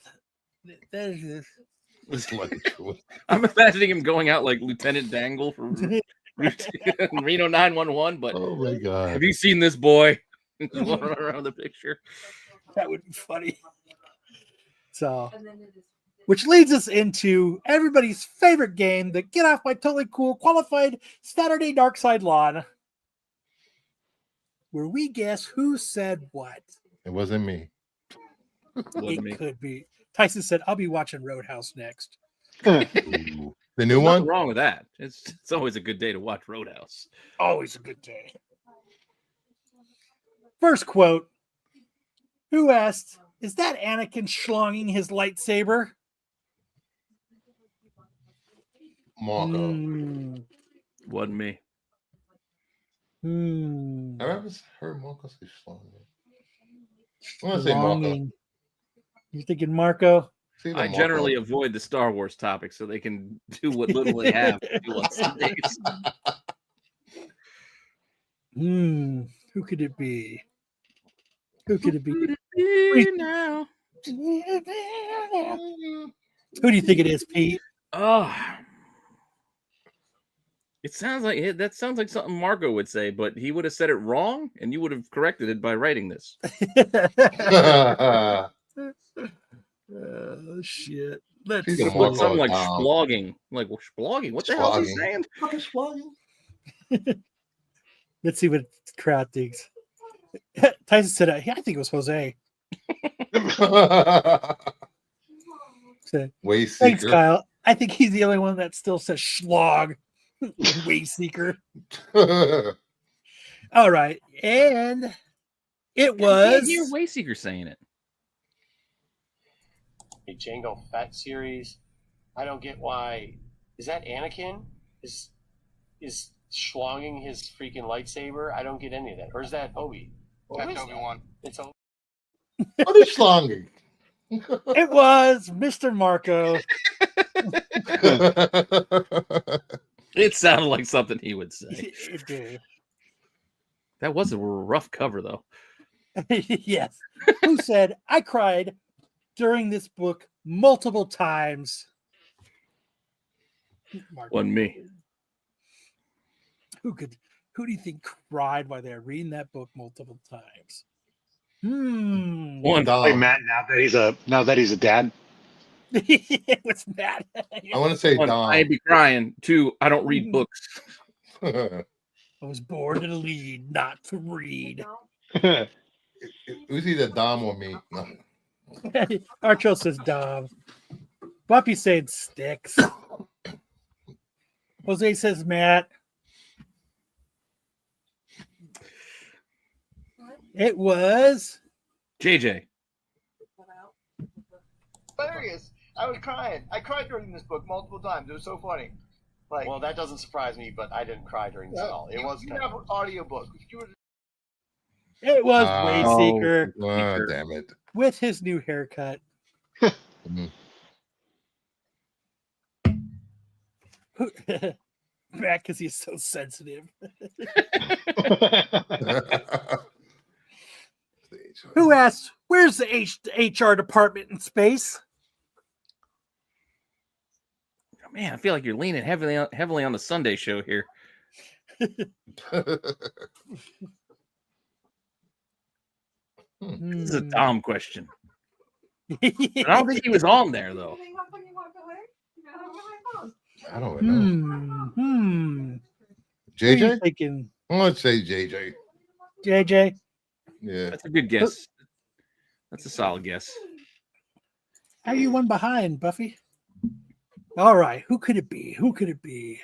I'm imagining him going out like Lieutenant Dangle from Reno 911. But Oh my god. have you seen this boy? Just running around the picture. That would be funny. So, which leads us into everybody's favorite game, the Get Off My Totally Cool Qualified Saturday Dark Side Lawn, where we guess who said what. It wasn't me. Wasn't me. It could be. Tyson said, "I'll be watching Roadhouse next." Ooh. The There's new nothing one? wrong with that. It's always a good day to watch Roadhouse. Always a good day. First quote. Who asked, "Is that Anakin schlonging his lightsaber?" Marco. Wasn't me. I ever heard Marco say schlonging? I want to say Marco. Schlonging. You thinking Marco? I generally avoid the Star Wars topic so they can do what little they have to do on Sundays. Who could it be? Who could it be? Now? Who do you think it is, Pete? Oh, it sounds like that sounds like something Marco would say, but he would have said it wrong, and you would have corrected it by writing this. Oh shit! Let's She's see. gonna walk Something like down. splogging. Like, well, splogging? What the hell is he saying? Fucking splogging. Let's see what crowd thinks. Tyson said, "I think it was Jose." So, Way thanks, seeker. Kyle. I think he's the only one that still says schlog. Way seeker. All right, and it was You're Wayseeker saying it. A Jango Fett series. I don't get why. Is that Anakin? Is schlonging his freaking lightsaber? I don't get any of that. Or is that Obi? That's Obi-Wan. It's Obi. What is schlonging? It was Mr. Marco. It sounded like something he would say. It did. That was a rough cover, though. Yes. Who said, I cried during this book multiple times? Marco. Wasn't me. Who do you think cried while they're reading that book multiple times? One. Like Matt, now that he's a dad. It was Matt. I want to say One, Dom. I'd be crying. Two, I don't read books. I was born to lead, not to read. It was either Dom or me. No. Archo says Dom. Buffy saying Sticks. Jose says Matt. It was JJ. Hilarious. I was crying. I cried during this book multiple times. It was so funny. Like, Well, that doesn't surprise me, but I didn't cry during this at all. It was you kind have of. an audiobook. It was Wayseeker Damn it. with his new haircut. Mhm. Matt, because he's so sensitive. Who asked, where's the HR department in space? Man, I feel like you're leaning heavily on the Sunday show here. This is a Dom question. I don't think he was on there, though. I don't know. Who are JJ? you thinking? I'm going to say JJ. JJ? Yeah. That's a good guess. That's a solid guess. How are you one behind, Buffy? All right. Who could it be? Who could it be?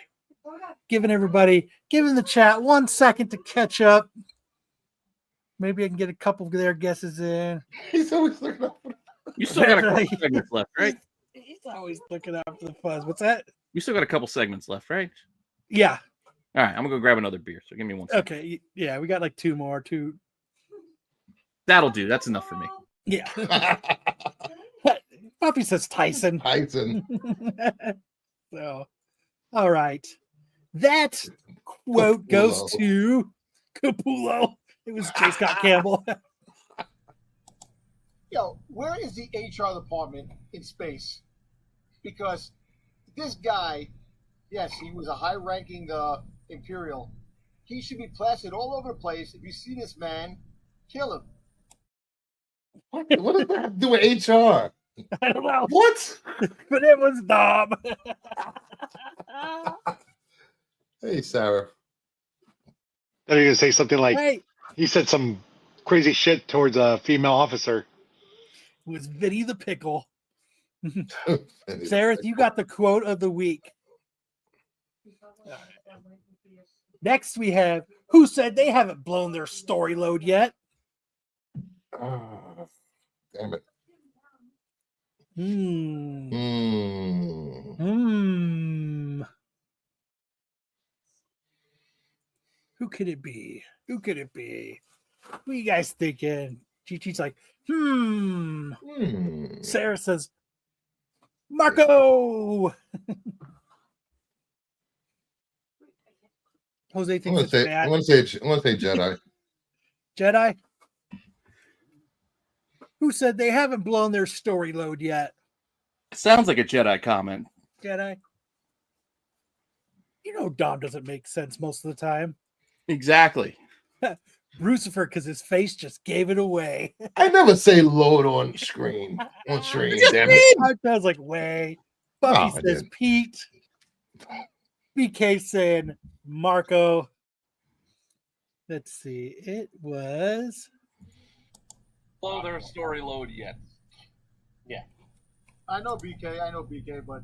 Giving the chat 1 second to catch up. Maybe I can get a couple of their guesses in. He's always looking up. You still got a couple segments left, right? He's always looking out for the fuzz. What's that? You still got a couple segments left, right? Yeah. All right, I'm gonna go grab another beer. So give me 1 second. Okay. Yeah, we got like two more. That'll do. That's enough for me. Yeah. Buffy says Tyson. Tyson. So, all right. That quote goes to Capullo. It was J. Scott Campbell. Yo, where is the HR department in space? Because this guy, yes, he was a high-ranking Imperial. He should be plastered all over the place. If you see this man, kill him. What does that have to do with HR? I don't know. What? But it was Dom. Hey, Sarah. I was gonna say something like Hey, he said some crazy shit towards a female officer. it was Vinny the Pickle. Sarah, you got the quote of the week. Next, we have who said they haven't blown their story load yet. Oh, damn it. Who could it be? Who could it be? What are you guys thinking? GT's like, Sarah says, Marco. Jose thinks it's bad. I want to say Jedi. Jedi? Who said they haven't blown their story load yet? It sounds like a Jedi comment. Jedi? You know Dom doesn't make sense most of the time. Exactly. Brucifer, because his face just gave it away. I never say load on screen. Damn it. I was like, way. Buffy says Pete. BK saying Marco. Let's see. It was. Blow their story load yet. Yeah. I know BK, but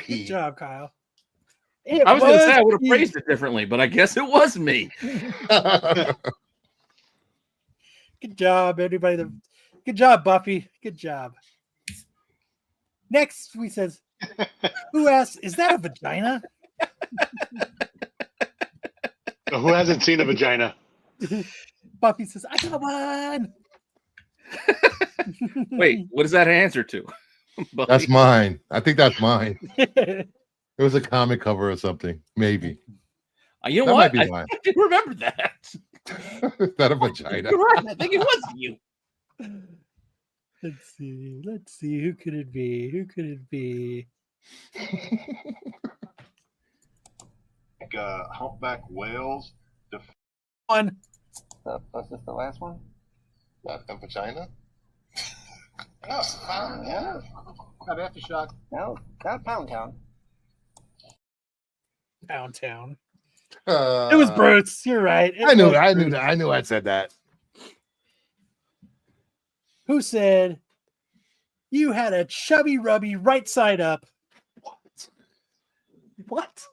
Good job, Kyle. I was going to say I would have phrased it differently, but I guess it was me. Good job, everybody. Good job, Buffy. Good job. Next, we says, who asks, is that a vagina? Who hasn't seen a vagina? Buffy says, I got one. Wait, what does that answer to? That's mine. I think that's mine. It was a comic cover or something. Maybe. You know that what? Might be I do remember that. Is that a vagina? You're right. I think it was you. Let's see. Who could it be? Like humpback whales. One. Was this the last one? Not a vagina? No, yeah. Not Aftershock. No, not Pound Town. Downtown. It was Bruce. You're right. I knew I said that. Who said you had a chubby rubby right side up? What?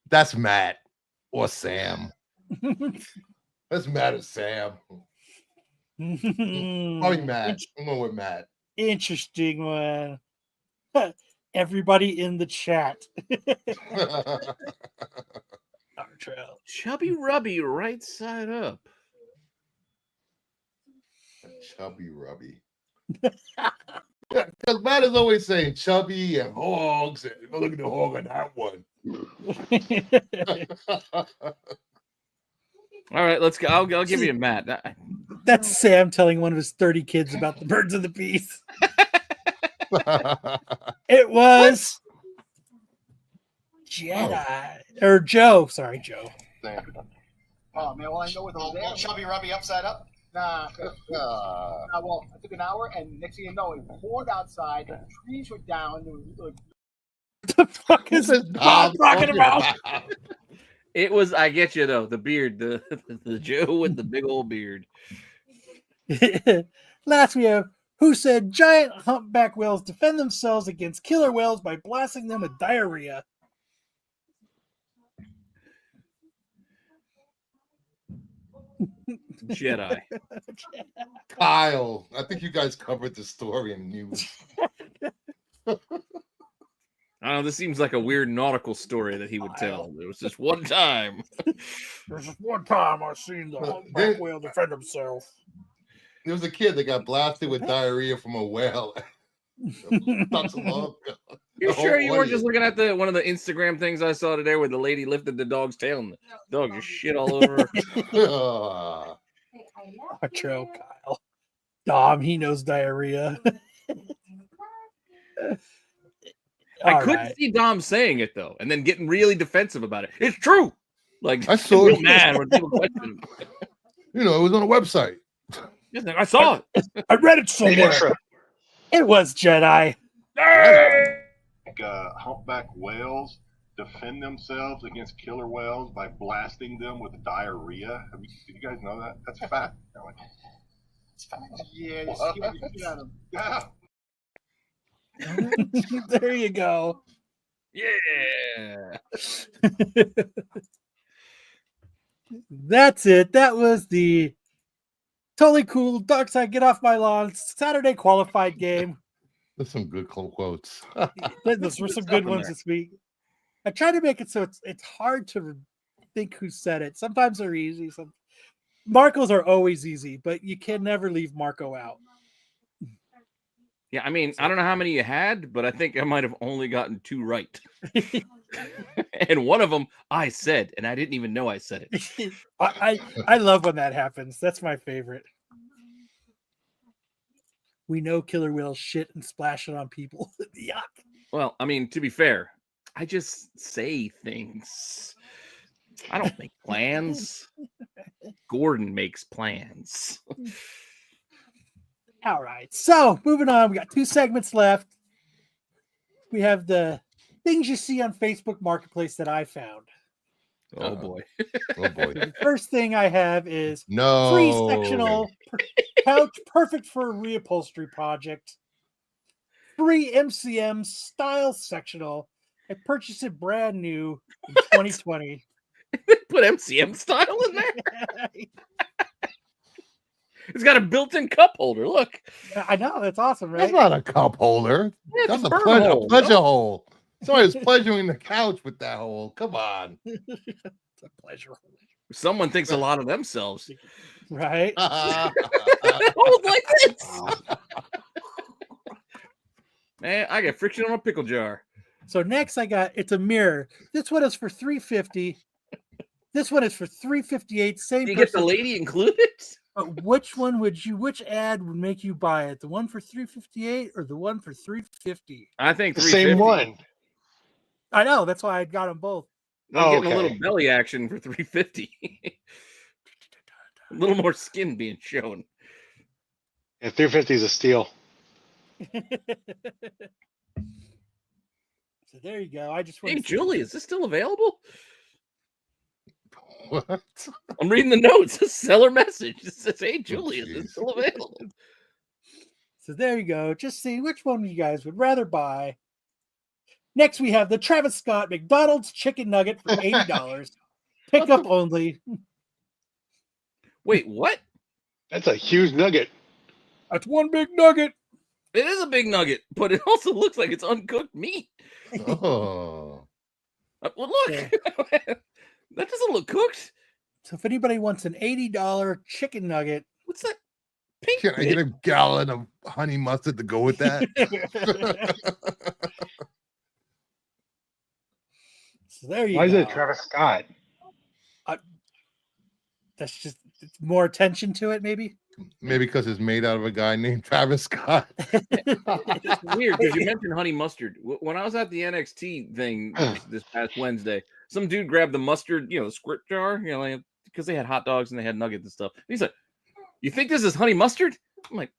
That's Matt or Sam. That's Matt or Sam. Probably Matt. I'm going with Matt. Interesting one. Everybody in the chat. Chubby Rubby right side up. Chubby Rubby. Because Matt is always saying chubby and hogs. And look at the hog on that one. All right, let's go. I'll give you a Matt. That's Sam telling one of his 30 kids about the birds of the bees. It was Jedi or Joe. Sorry, Joe. Oh man, well I know what the Chubby Rubby upside up. Nah. Well, I took an hour, and next thing you know, it poured outside. The trees were down. What the fuck is this Bob talking about? It was. I get you though. The beard, the Joe with the big old beard. Last we have who said giant humpback whales defend themselves against killer whales by blasting them with diarrhea. Jedi. Kyle, I think you guys covered the story in news. I don't know. This seems like a weird nautical story that he would tell. There was just one time. There's just one time I seen the humpback whale defend himself. There was a kid that got blasted with diarrhea from a whale. You sure you weren't just looking at one of the Instagram things I saw today where the lady lifted the dog's tail and the dog just shit all over her? Retro Kyle. Dom, he knows diarrhea. I couldn't see Dom saying it though, and then getting really defensive about it. It's true. Like I saw real it. mad when people question him. You know, it was on a website. I saw it. I read it somewhere. It was Jedi. Like humpback whales defend themselves against killer whales by blasting them with diarrhea. Did you guys know that? That's a fact. It's fact. Yeah, they scared the shit out of them. There you go. Yeah. That's it. That was the totally cool Dark Side Get Off My Lawn Saturday qualified game. There's some good quotes. Those were some good ones this week. I tried to make it so it's hard to think who said it. Sometimes they're easy. Marco's are always easy, but you can never leave Marco out. Yeah, I mean, I don't know how many you had, but I think I might have only gotten 2 right. And one of them I said, and I didn't even know I said it. I love when that happens. That's my favorite. We know killer whales shit and splash it on people. Yuck. Well, I mean, to be fair, I just say things. I don't make plans. Gordon makes plans. All right. So moving on, we got 2 segments left. We have the things you see on Facebook Marketplace that I found. Oh boy. Oh boy. The first thing I have is No. free sectional couch, perfect for a reupholstery project. Free MCM style sectional. I purchased it brand new in 2020. Put MCM style in there. It's got a built-in cup holder. Look. I know, that's awesome, right? That's not a cup holder. Yeah, That's it's a a pleasure, hole. pleasure hole. Somebody's pleasuring the couch with that hole. Come on. It's a pleasure. Someone thinks a lot of themselves. Right? Hold like this. Man, I got friction on a pickle jar. So next it's a mirror. This one is for $350. This one is for $358. Same. You get the lady included? Which ad would make you buy it? The one for $358 or the one for $350? I think the same one. I know. That's why I got them both. I'm getting a little belly action for $350. A little more skin being shown. Yeah, $350 is a steal. So there you go. I just Hey, want Julie, is this still available? What? I'm reading the notes. A seller message. It says, hey, Julie, is this still available? So there you go. Just see which one you guys would rather buy. Next, we have the Travis Scott McDonald's chicken nugget for $80. Pickup only. Wait, what? That's a huge nugget. That's one big nugget. It is a big nugget, but it also looks like it's uncooked meat. Oh. Well, look. Yeah. That doesn't look cooked. So if anybody wants an $80 chicken nugget. What's that? Pink Can I get a gallon of honey mustard to go with that? So there you Why go. is it Travis Scott? That's just more attention to it, maybe. Maybe because it's made out of a guy named Travis Scott. It's weird because you mentioned honey mustard. When I was at the NXT thing this past Wednesday, some dude grabbed the mustard, squirt jar, like, because they had hot dogs and they had nuggets and stuff. And he's like, "You think this is honey mustard?" I'm like,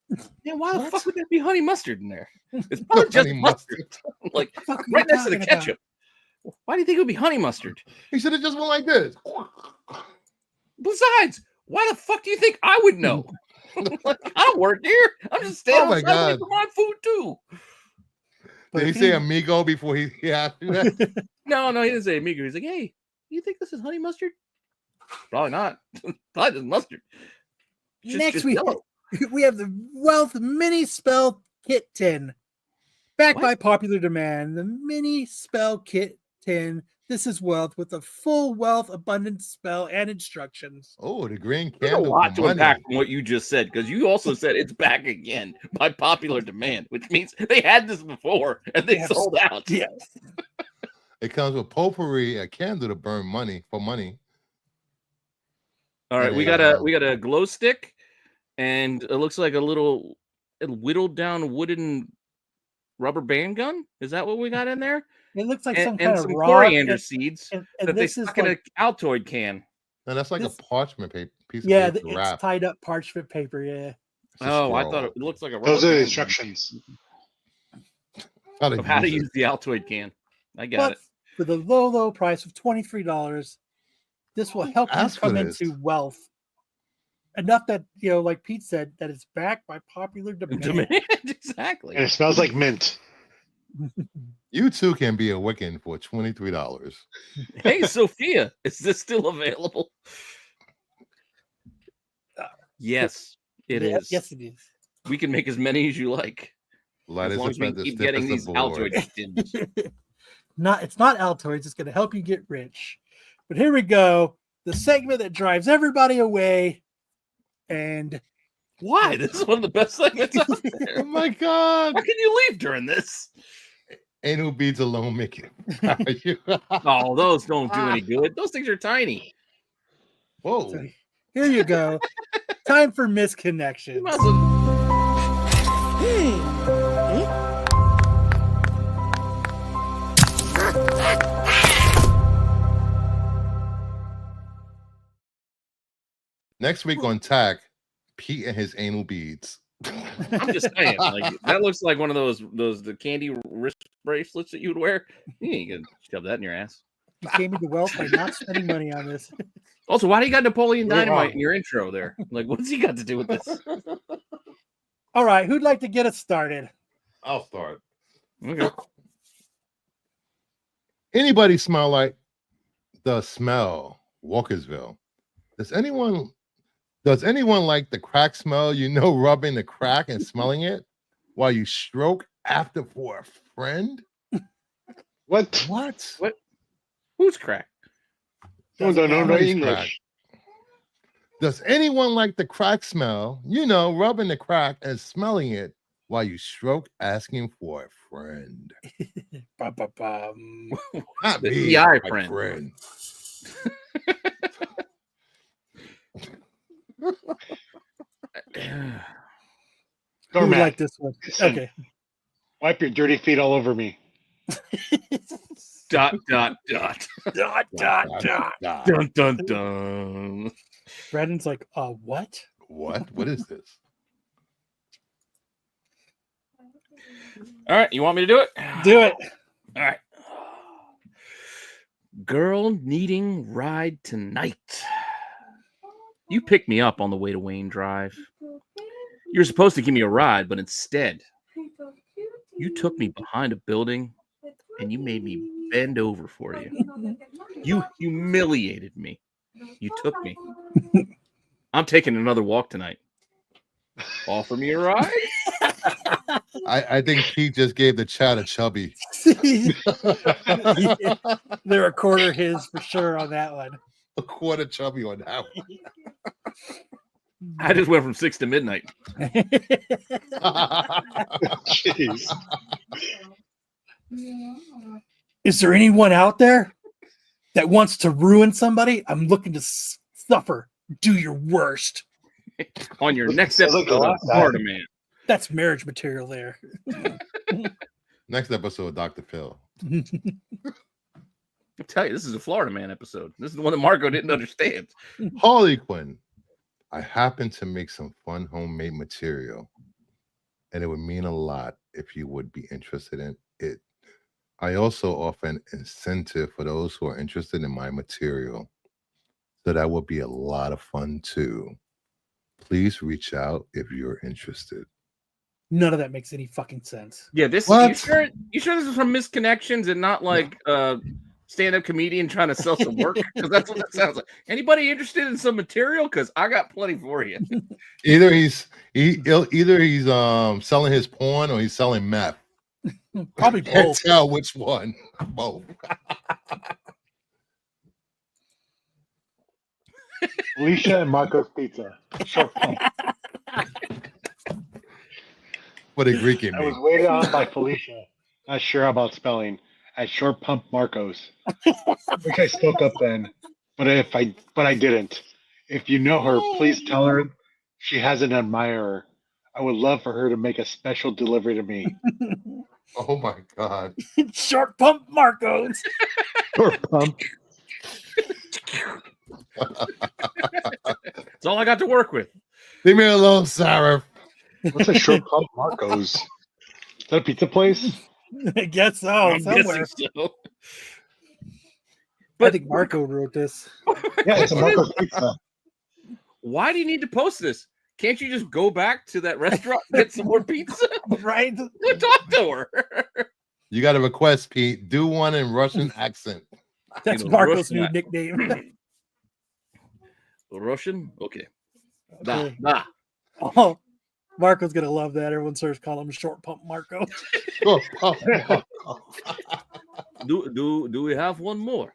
"Yeah, why the fuck would there be honey mustard in there? It's probably just mustard." Like right next to the ketchup. Why do you think it would be honey mustard? He said it just went like this. Besides, why the fuck do you think I would know? Like, I don't work here. I'm just standing outside for my food too. Did he say amigo before he asked you that? No, he didn't say amigo. He's like, "Hey, you think this is honey mustard?" Probably not. Probably just mustard. Next, we have the Wealth Mini Spell Kit Tin. Backed by popular demand, the Mini Spell Kit Tin. This is Wealth with a full Wealth abundance spell and instructions. Oh, the green There's candle. a lot to unpack from what you just said, because you also said it's back again by popular demand, which means they had this before and they sold out. Yes. It comes with potpourri, a candle to burn for money. All right, we got a glow stick, and it looks like a little whittled down wooden rubber band gun. Is that what we got in there? It looks like and some some raw coriander seeds and that they this is stuck in an Altoid can. And that's like a parchment piece of Yeah, paper it's wrap. tied up parchment paper. Yeah. Oh, I thought it looks like a rubber Those are the band instructions. of how to use the Altoid can. I got it. For the low price of $23, this will help you ask for come this. into wealth. Enough that, like Pete said, that it's backed by popular demand. Exactly. And it smells like mint. You too can be a Wiccan for $23. Hey, Sophia, is this still available? Yes, it is. Yes, it is. We can make as many as you like. Light as as long a as we feather, keep stiff getting as a these board. Altoid tins. It's not Altoids. It's going to help you get rich. But here we go. The segment that drives everybody away. And why? This is one of the best segments out there. Oh my god! How can you leave during this? Anal beads alone make it. Oh, those don't do any good. Those things are tiny. Whoa! So here you go. Time for misconnections. Next week on Tack, Pete and his anal beads. I'm just saying, like that looks like one of the candy wrist bracelets that you would wear. You ain't gonna shove that in your ass. You came into wealth by not spending money on this. Also, why do you got Napoleon Dynamite in your intro there? Like, what's he got to do with this? All right, who'd like to get us started? I'll start. Okay. Anybody smell like the smell Walkersville? Does anyone like the crack smell? You know, rubbing the crack and smelling it while you stroke after for a friend? What? What? Who's crack? No English. Crack. Does anyone like the crack smell? You know, rubbing the crack and smelling it while you stroke asking for a friend. Not me, PI my friend. Who would like this one? Listen, Okay. Wipe your dirty feet all over me. Dot dot dot Dot, dot, dot. dun dun dun. Brandon's like, what? What? What is this? All right, you want me to do it? Do it. All right. Girl needing ride tonight. You picked me up on the way to Wayne Drive. You were supposed to give me a ride, but instead, you took me behind a building and you made me bend over for you. You humiliated me. You took me. I'm taking another walk tonight. Offer me a ride? I think Pete just gave the chat a chubby. They're a quarter his for sure on that one. A quarter chubby on that one. I just went from 6 to midnight. Jeez. Is there anyone out there that wants to ruin somebody? I'm looking to suffer. Do your worst. On your next episode of Florida Man. That's marriage material there. Next episode, Dr. Phil. I tell you, this is a Florida Man episode. This is the one that Marco didn't understand. Harley Quinn, I happen to make some fun homemade material, and it would mean a lot if you would be interested in it. I also offer an incentive for those who are interested in my material, so that would be a lot of fun too. Please reach out if you're interested. None of that makes any fucking sense. Yeah, this What? you sure this is from Misconnections and not like stand-up comedian trying to sell some work? Because that's what that sounds like. Anybody interested in some material? Because I got plenty for you. Either he's selling his porn or he's selling meth. Probably Can't both. tell which one. Both. Alicia and Marco's Pizza. Short pump. What a Greek in I me. was waited on by Felicia. Not sure about spelling. At Short Pump Marcos. I wish I spoke up then, but I didn't. If you know her, please tell her she has an admirer. I would love for her to make a special delivery to me. Oh my God. Short pump Marcos. Short Pump. That's all I got to work with. Leave me alone, Sarah. What's a Short Pump Marcos? Is that a pizza place? I guess so. I'm Somewhere. guessing so. I think Marco wrote this. Yeah, it's a Marco's Pizza. Why do you need to post this? Can't you just go back to that restaurant and get some more pizza? Right? Talk to her. You got a request, Pete. Do one in Russian accent. That's You know, Marco's Russian new act- nickname. Russian? Okay. Okay. Nah. Oh, Marco's gonna love that. Everyone starts calling him Short Pump Marco. Do we have one more?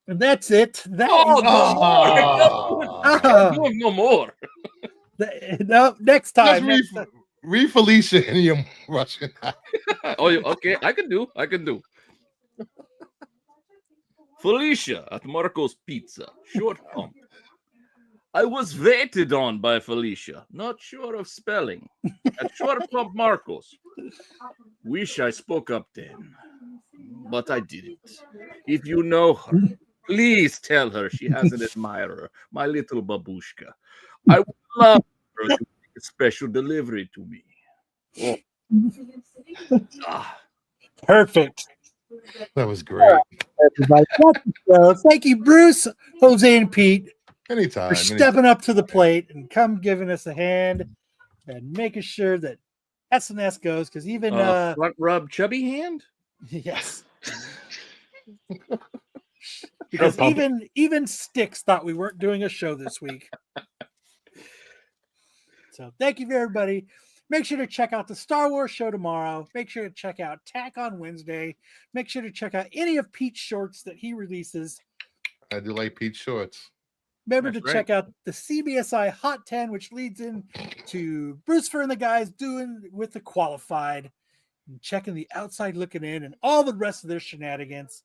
And that's it. That Oh, is no more. No more. No, next time. Just read Felicia in your Russian. Oh, okay. I can do. Felicia at Marco's Pizza. Short pump. I was waited on by Felicia. Not sure of spelling. At Short Pump Marco's. Wish I spoke up then. But I didn't. If you know her, please tell her she has an admirer. My little babushka. I would love her to make a special delivery to me. Oh. Perfect. That was great. Everybody, thank you, Bruce, Jose, and Pete. Anytime. For stepping up to the plate and giving us a hand and making sure that SNS goes, because even front rub chubby hand. Yes. Because even Sticks thought we weren't doing a show this week. So thank you, everybody. Make sure to check out the Star Wars show tomorrow. Make sure to check out Tack on Wednesday. Make sure to check out any of Pete's shorts that he releases. I do like Pete's shorts. Remember to check out the CBSI Hot 10, which leads into Bruce and the guys doing with the qualified and checking the outside looking in and all the rest of their shenanigans.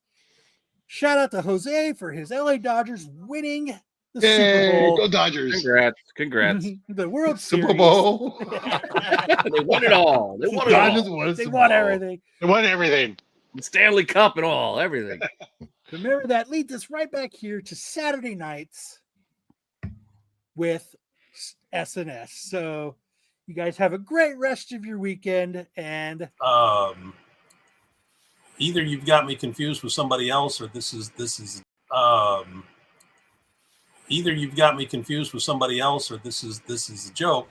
Shout out to Jose for his LA Dodgers winning the Super Bowl. Go Dodgers. Congrats. The World Series. Super Bowl. They won it all. They won everything. They won everything. The Stanley Cup and all, everything. Remember that leads us right back here to Saturday nights with SNS. So you guys have a great rest of your weekend, and either you've got me confused with somebody else, or this is either you've got me confused with somebody else, or this is a joke.